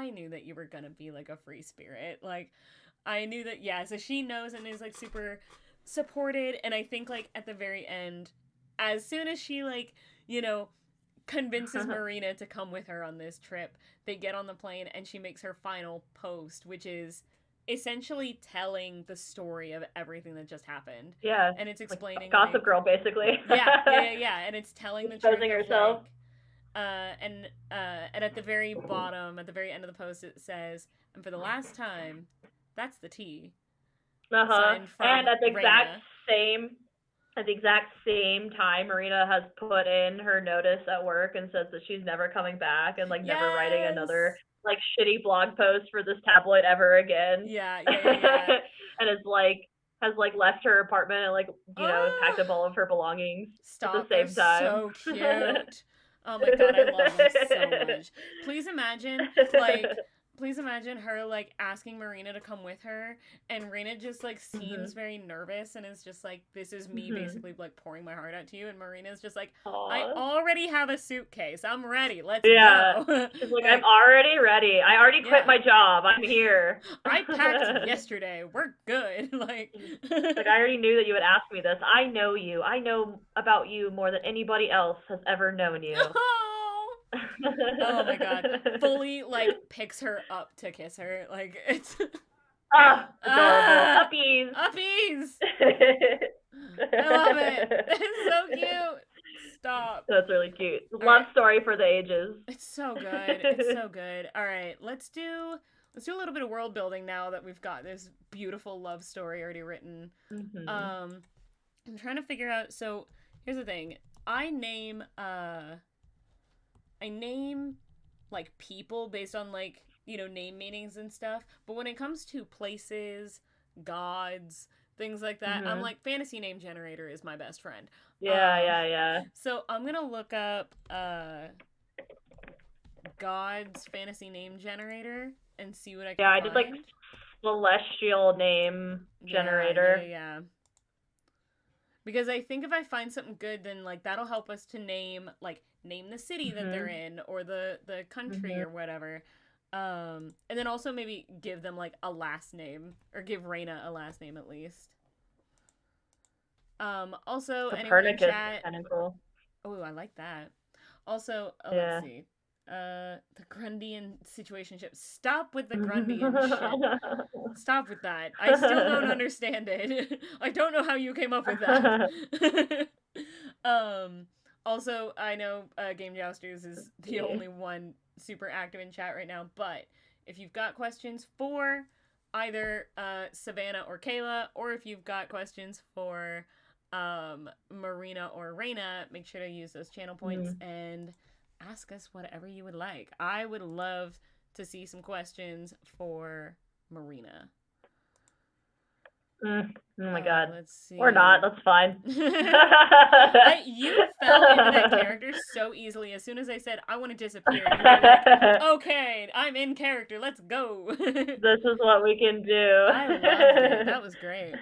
knew that you were gonna be a free spirit. I knew that. So she knows and is super supported. And I think at the very end, as soon as she convinces Marina to come with her on this trip. They get on the plane, and she makes her final post, which is essentially telling the story of everything that just happened. Yeah. And it's explaining, like Gossip Girl, basically. yeah. And it's telling the truth of, herself. And at the very bottom, at the very end of the post, it says, "And for the last time, that's the tea." And at the exact same time, Marina has put in her notice at work and says that she's never coming back and like never writing another like shitty blog post for this tabloid ever again. Yeah. And has left her apartment and packed up all of her belongings at the same time. So cute. Oh my god, I love them so much. Please imagine her like asking Marina to come with her, and Marina just like seems very nervous and is just like, this is me basically like pouring my heart out to you, and Marina's just like, I already have a suitcase, I'm ready, let's go. She's like, I'm already ready, I already quit my job, I'm here. I packed yesterday, we're good. Like I already knew that you would ask me this. I know you. I know about you more than anybody else has ever known you. Oh my god. Fully like picks her up to kiss her. Like it's adorable. Uppies. I love it. It's so cute. Stop. That's really cute. Love story for the ages. It's so good. It's so good. All right, let's do a little bit of world building now that we've got this beautiful love story already written. I'm trying to figure out, so here's the thing. I name like people based on like, name meanings and stuff, but when it comes to places, gods, things like that, I'm like, fantasy name generator is my best friend. Yeah. So I'm gonna look up gods fantasy name generator and see what I can find. I did like celestial name generator. Yeah. Because I think if I find something good, then like that'll help us to name the city that they're in, or the country or whatever. And then also maybe give them like a last name, or give Reyna a last name at least. Also, anyone in chat, kind of cool. Oh, I like that. Also, let's see. The Grundian situationship. Stop with the Grundian shit. Stop with that. I still don't understand it. I don't know how you came up with that. Also, I know Game Jousters is the only one super active in chat right now, but if you've got questions for either Savannah or Kayla, or if you've got questions for Marina or Reyna, make sure to use those channel points and ask us whatever you would like. I would love to see some questions for Marina. Oh my god. Let's see. Or not, that's fine. You fell into that character so easily. As soon as I said, I want to disappear, you were like, okay, I'm in character, let's go. This is what we can do. I loved it. That was great.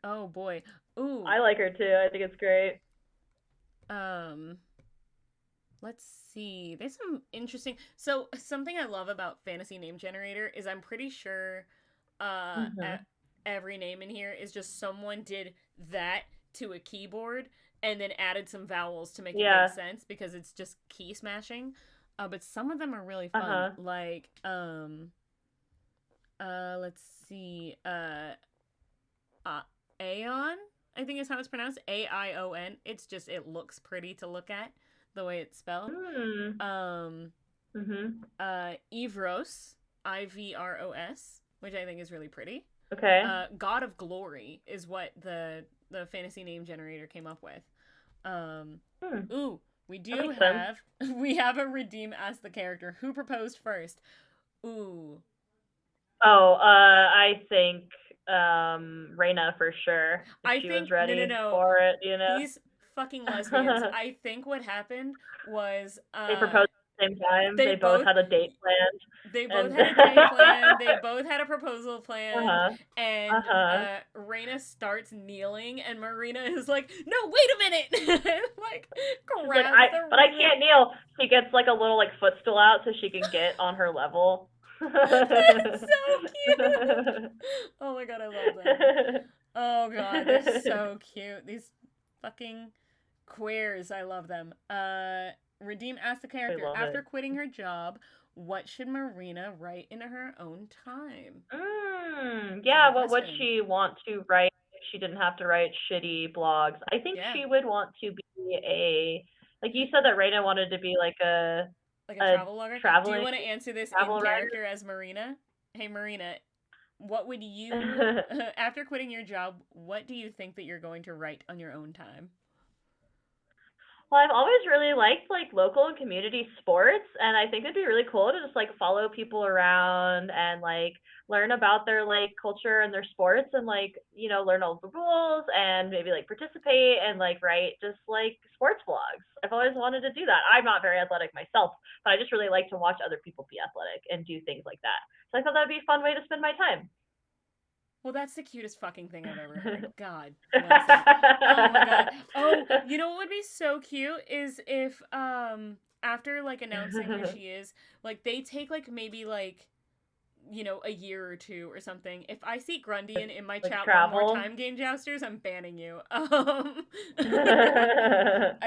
Oh boy. Ooh. I like her too. I think it's great. Let's see. There's some interesting... So, something I love about Fantasy Name Generator is I'm pretty sure every name in here is just someone did that to a keyboard and then added some vowels to make it make sense, because it's just key smashing. But some of them are really fun. Like, let's see. Aeon, I think is how it's pronounced. Aion. It's just, it looks pretty to look at, the way it's spelled. Ivros, Ivros, which I think is really pretty. Okay. God of Glory is what the fantasy name generator came up with. Ooh, we have a redeem as the character. Who proposed first? Ooh. Oh, I think Reyna for sure. She was ready for it, These fucking lesbians. I think what happened was they proposed at the same time. They both had a date planned. They both had a date planned. They both had a proposal planned. And Reyna starts kneeling, and Marina is like, "No, wait a minute!" Like, grabs but I can't kneel. She gets like a little like footstool out so she can get on her level. That's so cute. Oh my god, I love that. Oh god, they're so cute. These fucking queers, I love them. Redeem asked the I character, love after it. quitting her job, what should Marina write in her own time? It's a Yeah, good what would question. she want to write if she didn't have to write shitty blogs? I think Yeah, she would want to be like you said that Raina wanted to be like like a a travel logger. Do you traveling want to answer this in travel character as Marina? Hey, Marina, what would you, writer. after quitting your job, what do you think that you're going to write on your own time? Well, I've always really liked like local and community sports, and I think it'd be really cool to just like follow people around and like learn about their like culture and their sports and like, learn all the rules and maybe like participate and like write just like sports blogs. I've always wanted to do that. I'm not very athletic myself, but I just really like to watch other people be athletic and do things like that. So I thought that'd be a fun way to spend my time. Well, that's the cutest fucking thing I've ever heard. God bless it. Oh my god. Oh, you know what would be so cute is if after like announcing who she is, like they take like maybe like a year or two or something. If I see Grundian in my Like chat one more travel. time, Game Jousters, I'm banning you. I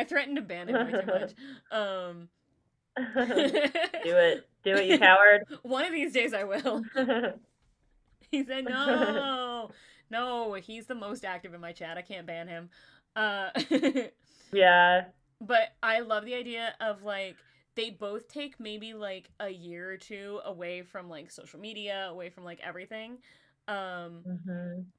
threatened to ban him way too much. Do it. Do it, you coward. One of these days I will. He said no. No, he's the most active in my chat. I can't ban him. Uh Yeah. but I love the idea of like they both take maybe like a year or two away from like social media, away from like everything. Um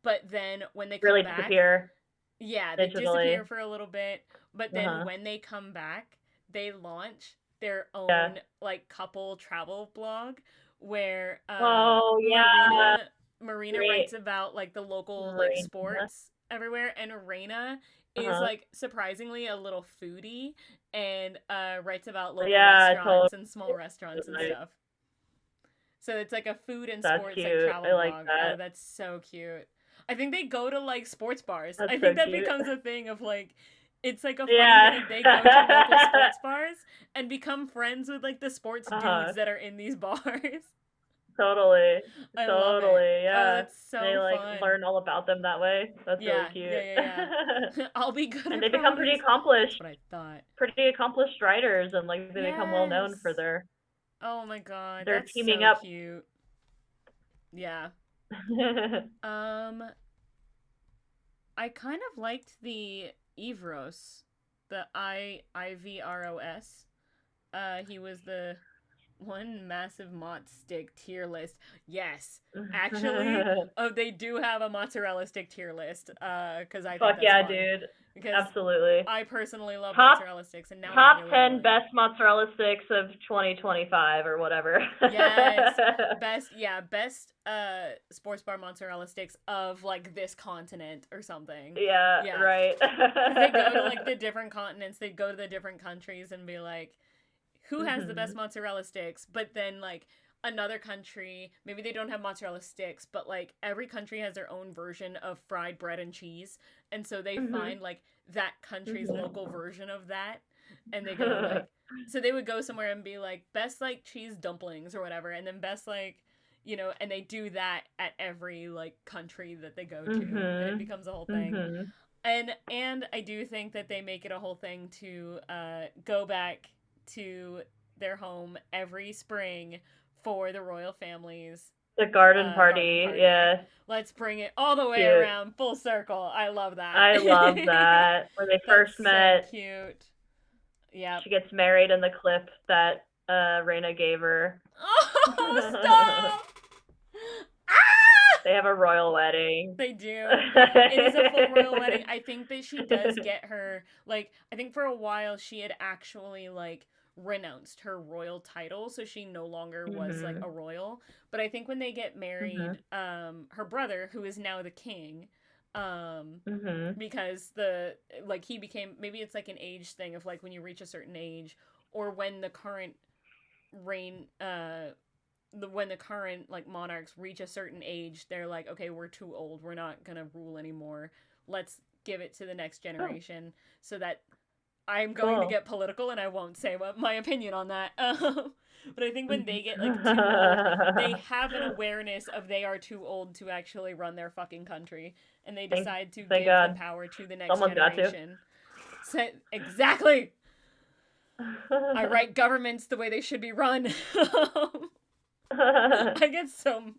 but then when they come Really back, disappear yeah, they digitally. disappear for a little bit, but then Uh-huh. when they come back, they launch their Yeah. own like couple travel blog where Oh, yeah. Marina writes Great. about like the local like Raina. sports everywhere, and Reina is Uh-huh. like surprisingly a little foodie and writes about local Yeah, restaurants and small restaurants and totally. stuff. So it's like a food and That's sports like cute. travel I like blog. Oh, that. that's so cute. I think they go to like sports bars. That's I so think that cute. becomes a thing of like it's like a funny Yeah. thing. They go to local sports bars and become friends with like the sports Uh-huh. dudes that are in these bars. Totally. I love it. Totally. Oh, Yeah. that's They so like fun. learn all about them that way. That's really Yeah, cute. yeah. I'll be good And at they become pretty ponies. That's accomplished, what I thought. writers, and like they become well known for Yes. their Oh my god, their that's teaming so up. cute. Yeah. Um, I kind of liked the Ivros, the Ivros. He was the one massive mott stick tier list. Yes, actually, oh, they do have a mozzarella stick tier list. Because I think Fuck that's yeah, fun. dude. Because Absolutely. I personally love Top mozzarella sticks, and now I top really 10 would. best mozzarella sticks of 2025 or whatever. Yes, best sports bar mozzarella sticks of like this continent or something. Yeah, Yeah, right. because they go to like the different continents, they go to the different countries and be like, who has the best Mhm. mozzarella sticks? But then like another country, maybe they don't have mozzarella sticks, but like every country has their own version of fried bread and cheese, and so they Mhm. find like that country's local Mhm. version of that, and they go like, so they would go somewhere and be like best like cheese dumplings or whatever, and then best like and they do that at every like country that they go to, and it Mhm. becomes a whole thing. Mhm. And I do think that they make it a whole thing to go back to their home every spring for the royal family's The garden garden party. party. Yeah. Let's bring it all the way Cute. around, full circle. I love that. I love that. Where they That's first so met, cute. Yep. she gets married in the clip that Raina gave her. Oh, stop! Ah! They have a royal wedding. They do. It is a full royal wedding. I think that she does get her, like, I think for a while she had actually, like, renounced her royal title, so she no longer was, like, Mhm. a royal. But I think when they get married, Mhm. her brother, who is now the king, Mhm. because like, he became, maybe it's, like, an age thing of, like, when you reach a certain age, or when the current reign, when the current like monarchs reach a certain age, they're like, okay, we're too old, we're not gonna rule anymore, let's give it to the next Oh, generation. So that I'm going to cool. get political and I won't say what my opinion on that. But I think when they get like too old, they have an awareness of they are too old to actually run their fucking country, and they thank decide to thank give the God. power to the next Someone's got to. generation. So, exactly. I write governments the way they should be run. I get so,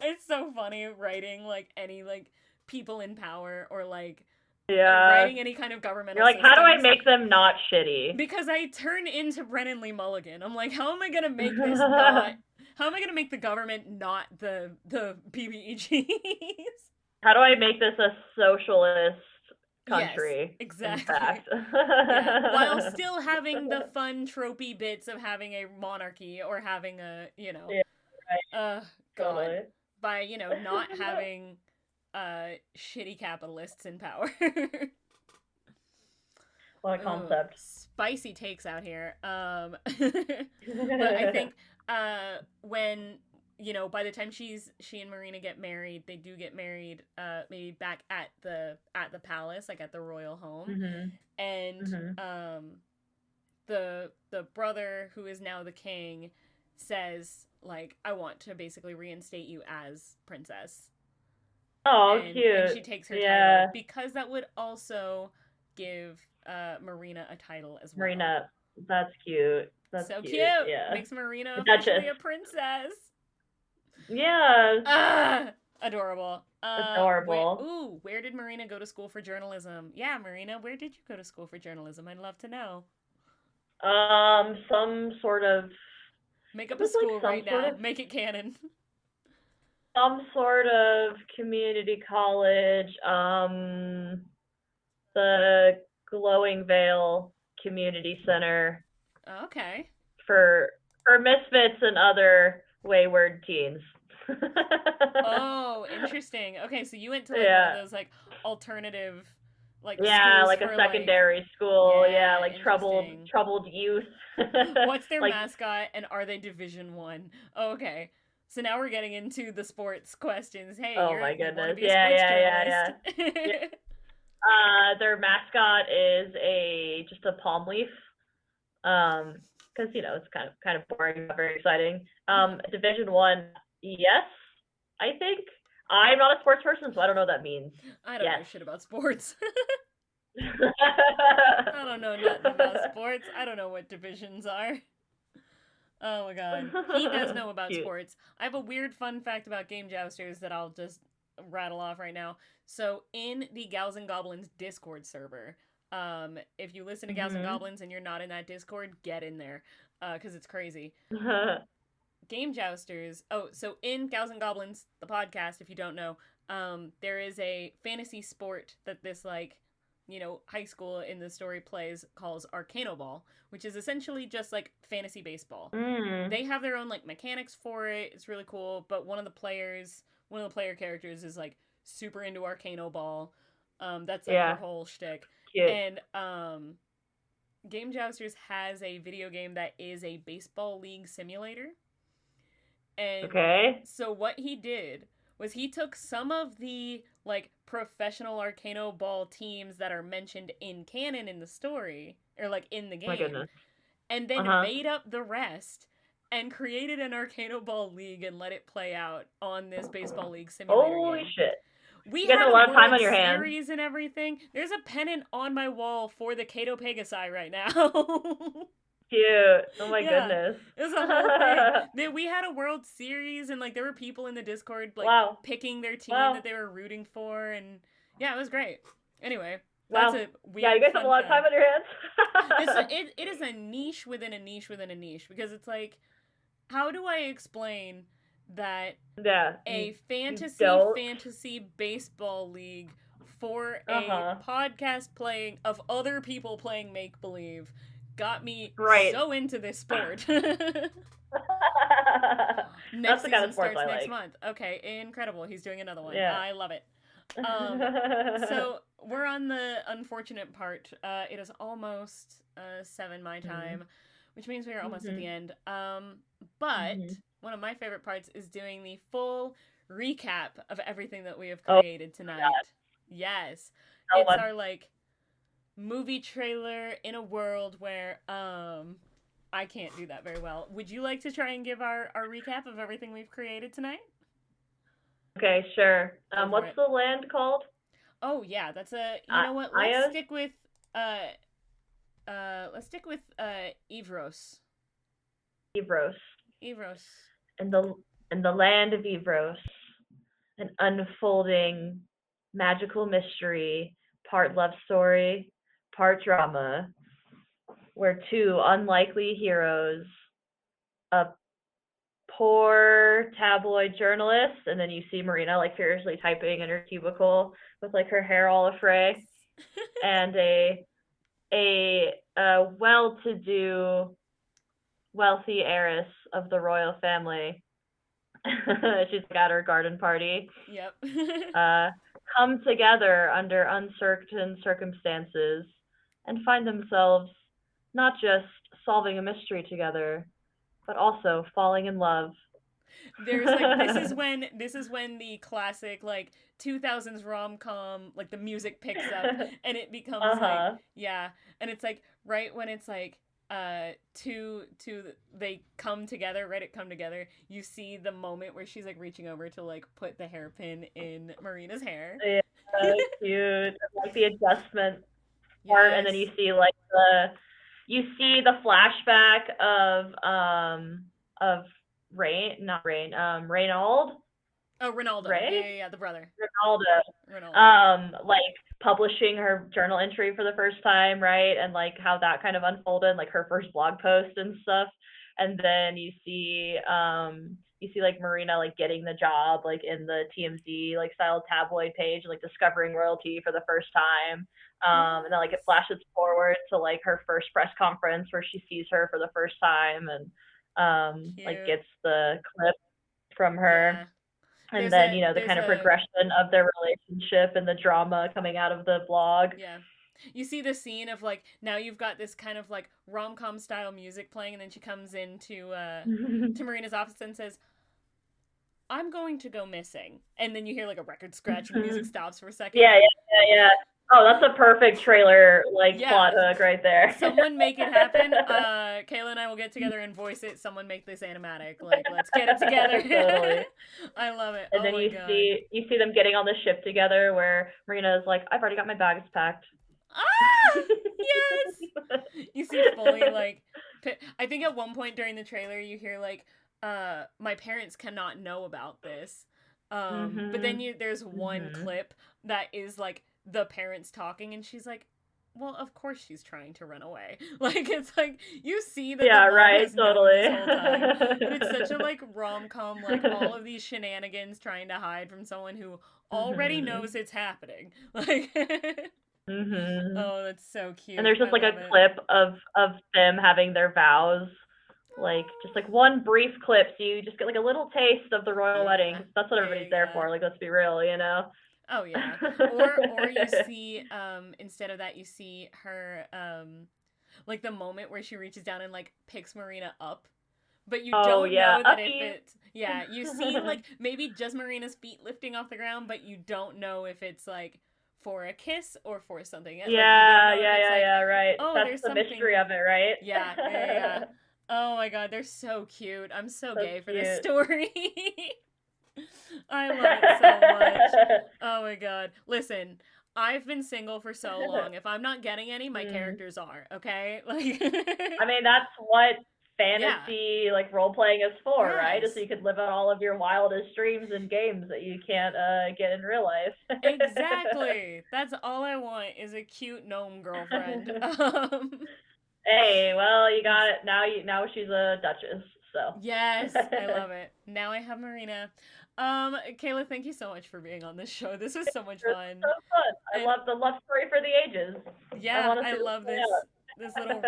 it's so funny writing like any like people in power or like Yeah. writing any kind of governmental You're like, how do I systems. make them not shitty? Because I turn into Brennan Lee Mulligan. I'm like, how am I gonna make this not? How am I gonna make the government not the PBEGs? How do I make this a socialist country? Yes, exactly. In fact. Yeah, while still having the fun tropey bits of having a monarchy or having a, you know, Yeah, God, totally. by, you know, not having shitty capitalists in power. What a concept. Spicy takes out here. But I think when, you know, by the time she and Marina get married, they do get married maybe back at the palace, like at the royal home. And the brother who is now the king says, like, I want to basically reinstate you as princess. Oh, cute. And she takes her title because that would also give Marina a title as well. Marina, that's cute. That's so cute. Yeah. Makes Marina officially a princess. Yeah. Adorable. Adorable. Where did Marina go to school for journalism? Yeah, Marina, where did you go to school for journalism? I'd love to know. Some sort of... Make up a school right now. Make it canon. Some sort of community college. The Glowing Vale Community Center. Okay. For misfits and other wayward teens. Oh, interesting. Okay, so you went to like one of those like alternative like schools like for, a secondary school. Yeah, like troubled youth. What's their mascot and are they Division 1? Oh, okay. So now we're getting into the sports questions. Hey, my goodness. Yeah. Their mascot is just a palm leaf. Because, you know, it's kind of boring, not very exciting. Division 1, yes, I think. I'm not a sports person, so I don't know what that means. I don't know shit about sports. I don't know nothing about sports. I don't know what divisions are. Oh my god. He does know about sports. I have a weird fun fact about Game Jousters that I'll just rattle off right now. So in the Gals and Goblins Discord server, if you listen to Gals and Goblins and you're not in that Discord, get in there, because it's crazy. Game Jousters. Oh, so in Gals and Goblins, the podcast, if you don't know, there is a fantasy sport that this, like, you know, high school in the story plays calls Arcano Ball, which is essentially just like fantasy baseball. They have their own like mechanics for it. It's really cool. But one of the player characters is like super into Arcano Ball. That's like her whole shtick. Cute. And Game Jousters has a video game that is a baseball league simulator. And so what he did was he took some of the like professional Arcano Ball teams that are mentioned in canon in the story, or like in the game, and then made up the rest and created an Arcano Ball league and let it play out on this baseball league simulator. Holy shit. We had a lot of time on your hands. Series and everything. There's a pennant on my wall for the Kato Pegasi right now. Cute. Oh my goodness. It was a whole thing. We had a World Series and like there were people in the Discord like picking their team that they were rooting for, and yeah, it was great. Anyway, that's a weird. You guys have a lot of time on your hands. It is a niche within a niche within a niche, because it's like, how do I explain that a fantasy baseball league for a podcast playing of other people playing make believe got me so into this sport. Next season starts next month. Okay, incredible. He's doing another one. I love it. So we're on the unfortunate part. It is almost 7 my time, which means we are almost at the end. But one of my favorite parts is doing the full recap of everything that we have created tonight. Yes. It's our like movie trailer in a world where I can't do that very well. Would you like to try and give our recap of everything we've created tonight? Okay, sure. What's the land called? Oh yeah, that's you know what? Let's stick with let's stick with Evros. Evros. Evros. In the land of Evros, an unfolding magical mystery, part love story, part drama, where two unlikely heroes, a poor tabloid journalist, and then you see Marina like furiously typing in her cubicle with like her hair all afray, and a well-to-do, wealthy heiress of the royal family. She's at her garden party. Yep. Come together under uncertain circumstances and find themselves not just solving a mystery together, but also falling in love. There's like this is when the classic like 2000s rom-com like the music picks up and it becomes like yeah, and it's like right when it's like two they come together, Reddit come together, you see the moment where she's like reaching over to like put the hairpin in Marina's hair. Yeah, cute. Like the adjustment part, and then you see like the flashback of Reynald. Oh, Ronaldo. Ray? Yeah, the brother. Ronaldo. Like publishing her journal entry for the first time, right? And like how that kind of unfolded, like her first blog post and stuff. And then you see like Marina like getting the job like in the TMZ like style tabloid page, like discovering RoyalTea for the first time. And then like it flashes forward to like her first press conference where she sees her for the first time and like gets the clip from her. Yeah. And then, the kind of progression of their relationship and the drama coming out of the blog. Yeah. You see the scene of, like, now you've got this kind of, like, rom-com style music playing, and then she comes into to Marina's office and says, I'm going to go missing. And then you hear, like, a record scratch and the music stops for a second. Yeah. Oh, that's a perfect trailer, plot hook right there. Someone make it happen. Kayla and I will get together and voice it. Someone make this animatic. Like, let's get it together. Totally. I love it. And then you see them getting on the ship together where Marina is like, I've already got my bags packed. Ah! Yes! You see fully, like, I think at one point during the trailer you hear, like, my parents cannot know about this. But then there's one clip that is, like, the parents talking, and she's like, well, of course she's trying to run away. Like, it's like, you see that the mom has known this whole time. But it's such a, like, rom-com, like, all of these shenanigans trying to hide from someone who already knows it's happening. Like, oh, that's so cute. And there's just, like, a clip of them having their vows. Like, just, like, one brief clip, so you just get, like, a little taste of the royal wedding. That's what everybody's there for. Like, let's be real, you know? Oh, yeah. Or you see, instead of that, you see her, like, the moment where she reaches down and, like, picks Marina up. But you don't know that if it's... Yeah, you see, like, maybe just Marina's feet lifting off the ground, but you don't know if it's, like, for a kiss or for something. Yeah, right. Oh, that's the mystery of it, right? Yeah. Oh, my God, they're so cute. I'm so gay for this story. I love it so much. Oh my God. Listen, I've been single for so long. If I'm not getting any, my characters are, okay? Like I mean, that's what fantasy like role playing is for, right? Is so you could live out all of your wildest dreams and games that you can't get in real life. Exactly. That's all I want is a cute gnome girlfriend. Hey, well, you got it. Now she's a duchess. So. Yes, I love it. Now I have Marina. Kayla, thank you so much for being on this show. This was so much fun. So fun. I love the love story for the ages. Yeah, I love this little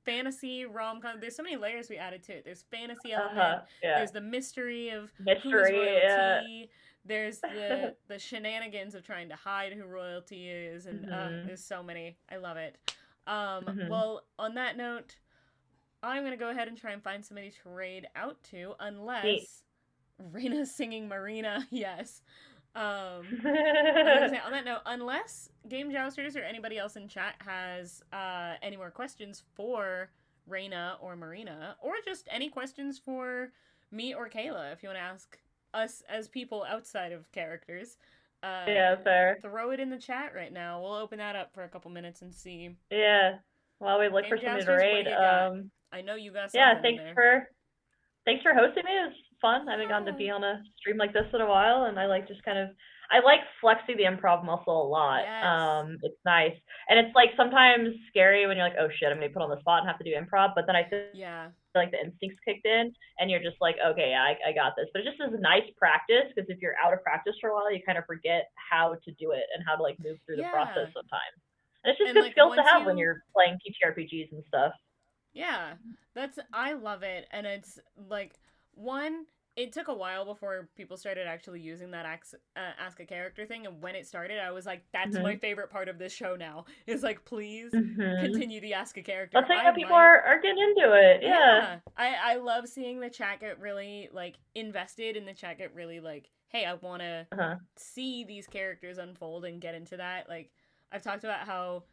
fantasy rom-com. There's so many layers we added to it. There's fantasy element. There's the mystery of who's royalty. There's the shenanigans of trying to hide who royalty is, and there's so many. I love it. Well, on that note, I'm gonna go ahead and try and find somebody to raid out to, unless Reina's singing Marina. Yes. On that note, unless Game Jousters or anybody else in chat has any more questions for Reina or Marina, or just any questions for me or Kayla, if you want to ask us as people outside of characters, fair. Throw it in the chat right now. We'll open that up for a couple minutes and see. Yeah. while we look Game for somebody to Jousters, what raid. do you got? I know you got Yeah, something in there. thanks for hosting me. It was fun. I haven't gotten to be on a stream like this in a while, and I like I like flexing the improv muscle a lot. Yes. It's nice, and it's like sometimes scary when you're like, oh shit, I'm gonna be put on the spot and have to do improv. But then I feel Yeah. like the instincts kicked in, and you're just like, okay, yeah, I got this. But it just is nice practice, because if you're out of practice for a while, you kind of forget how to do it and how to like move through the process Yeah. sometimes. And it's just And good like skills to once have when you you're playing TTRPGs and stuff. Yeah. I love it, and it's like one it took a while before people started actually using that ask a character thing, and when it started I was like, that's my Mhm. favorite part of this show now. Is like, please Mhm. continue the ask a character. Let's think I that people might are getting into it. Yeah. Yeah. I love seeing the chat get really like invested in the chat get really like, hey, I want to Uh-huh. see these characters unfold and get into that. Like I've talked about how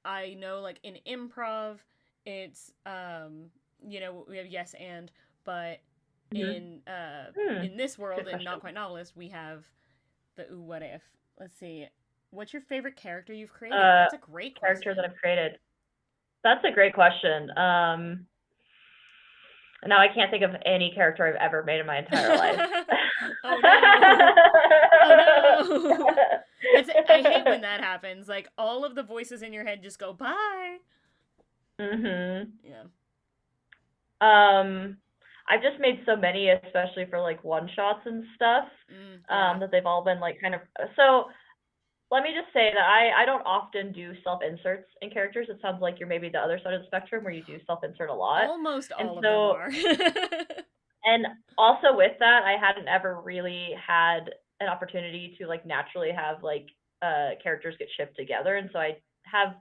I know like in improv it's you know, we have yes and, but Mhm. in this world Good in Not question. Quite Novelist we have the ooh what if. Let's see. What's your favorite character you've created? That's a great Character that question. I've created. That's a great question. Now I can't think of any character I've ever made in my entire life. Oh no. Oh no. I hate when that happens. Like all of the voices in your head just go bye. Mhm. Yeah. I've just made so many, especially for like one shots and stuff, Yeah. that they've all been like kind of so. Let me just say that I don't often do self inserts in characters. It sounds like you're maybe the other side of the spectrum where you do self insert a lot. Almost And all of them so are. and also with that, I hadn't ever really had an opportunity to like naturally have like characters get shipped together, and so I have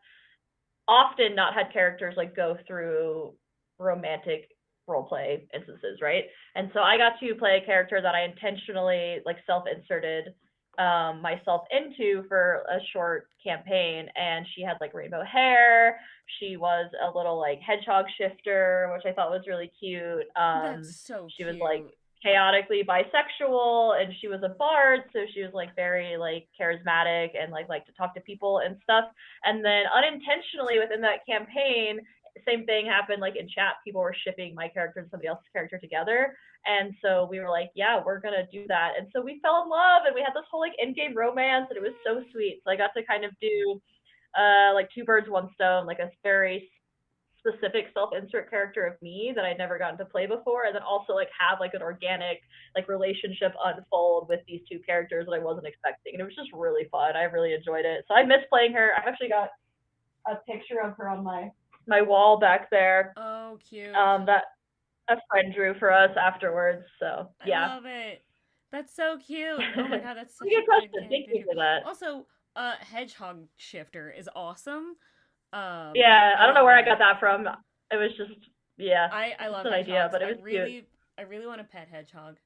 often not had characters like go through romantic role play instances, right? And so I got to play a character that I intentionally like self inserted myself into for a short campaign, and she had like rainbow hair. She was a little like hedgehog shifter, which I thought was really cute. That's so She was like cute. chaotically bisexual, and she was a bard, so she was like very like charismatic and like to talk to people and stuff. And then unintentionally within that campaign, same thing happened like in chat. People were shipping my character and somebody else's character together. And so we were like, yeah, we're going to do that. And so we fell in love, and we had this whole like in-game romance, and it was so sweet. So I got to kind of do like two birds, one stone, like a very specific self-insert character of me that I'd never gotten to play before, and then also like have like an organic like relationship unfold with these two characters that I wasn't expecting. And it was just really fun. I really enjoyed it. So I miss playing her. I've actually got a picture of her on my wall back there. Oh, cute. That a friend drew for us afterwards. So I yeah. love it. That's so cute. Oh my god, that's such a Good good question. Thank character you too. for that. Also, Hedgehog Shifter is awesome. Yeah, I I don't know love where I got it. that from. It was just yeah, I just love an idea, hedgehogs. but it was cute. I really want to pet hedgehog.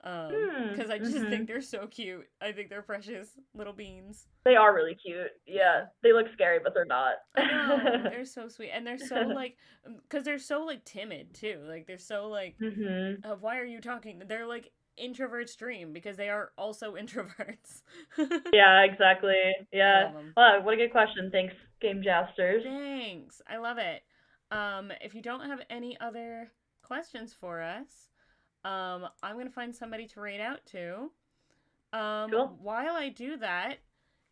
Hmm. Because I just think Mhm. they're so cute. I think they're precious little beans. They are really cute. Yeah. Yeah, they look scary, but they're not. I know. They're so sweet. And they're so like cuz they're so like timid too. Like they're so like Mhm. why are you talking? They're like introverts dream because they are also introverts. Yeah, exactly. I Yeah. love them. Wow, what a good question. Thanks, Game Jousters. Thanks. I love it. If you don't have any other questions for us, I'm gonna find somebody to rate out to. Cool. While I do that,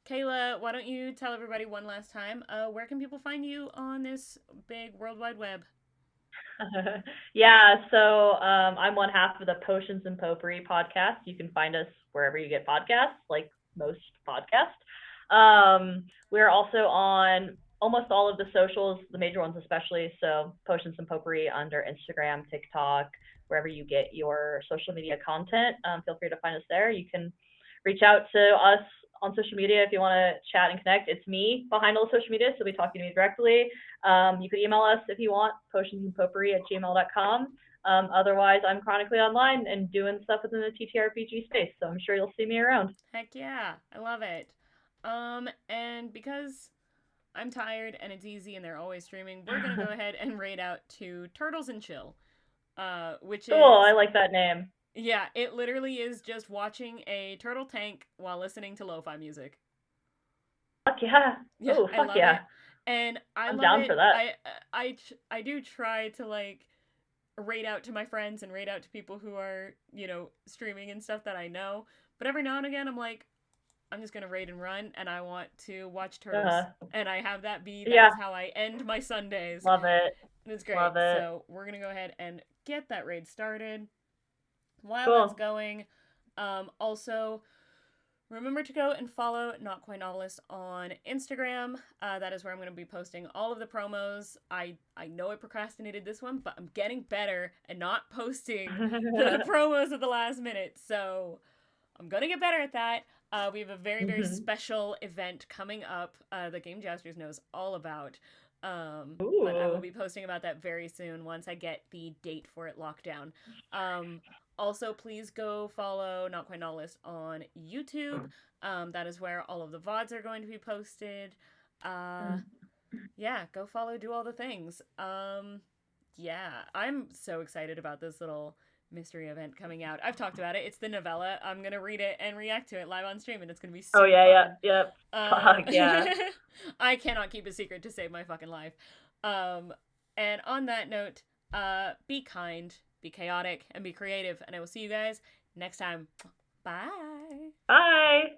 Kayla, why don't you tell everybody one last time, where can people find you on this big World Wide Web? Yeah, so I'm one half of the Potions and Potpourri podcast. You can find us wherever you get podcasts, like most podcasts. We're also on almost all of the socials, the major ones especially. So Potions and Potpourri under Instagram, TikTok, wherever you get your social media content. Feel free to find us there. You can reach out to us on social media if you want to chat and connect. It's me behind all the social media, so be talking to me directly. You could email us if you want, potionsandpotpourri@gmail.com. Otherwise, I'm chronically online and doing stuff within the TTRPG space, so I'm sure you'll see me around. Heck yeah, I love it. And because I'm tired and it's easy and they're always streaming, we're gonna go ahead and raid out to Turtles and Chill, which Cool, I is like that name. yeah, it literally is just watching a turtle tank while listening to lo-fi music. Fuck yeah. Yeah, Oh, I fuck love yeah. it. And I I'm love down it. for that. I do try to like raid out to my friends and raid out to people who are, you know, streaming and stuff that I know. But every now and again, I'm like, I'm just gonna raid and run, and I want to watch turtles, Uh-huh. and I have that be that Yeah, is how I end my Sundays, love it. and it's Love great. it. So we're gonna go ahead and get that raid started. While that's Cool. going, also remember to go and follow Not Quite Novelist on Instagram. That is where I'm going to be posting all of the promos. I know I procrastinated this one, but I'm getting better at not posting the promos at the last minute. So I'm going to get better at that. We have a very, very special event coming up that Game Jousters knows all about. But I will Ooh. be posting about that very soon once I get the date for it locked down. Also, please go follow Not Quite Novelist on YouTube. That is where all of the VODs are going to be posted. Yeah, go follow, do all the things. Yeah, I'm so excited about this little mystery event coming out. I've talked about it. It's the novella. I'm gonna read it and react to it live on stream, and it's gonna be Oh super yeah, fun. yeah, yep. Fuck yeah. I cannot keep a secret to save my fucking life. And on that note, be kind, be chaotic, and be creative. And I will see you guys next time. Bye. Bye.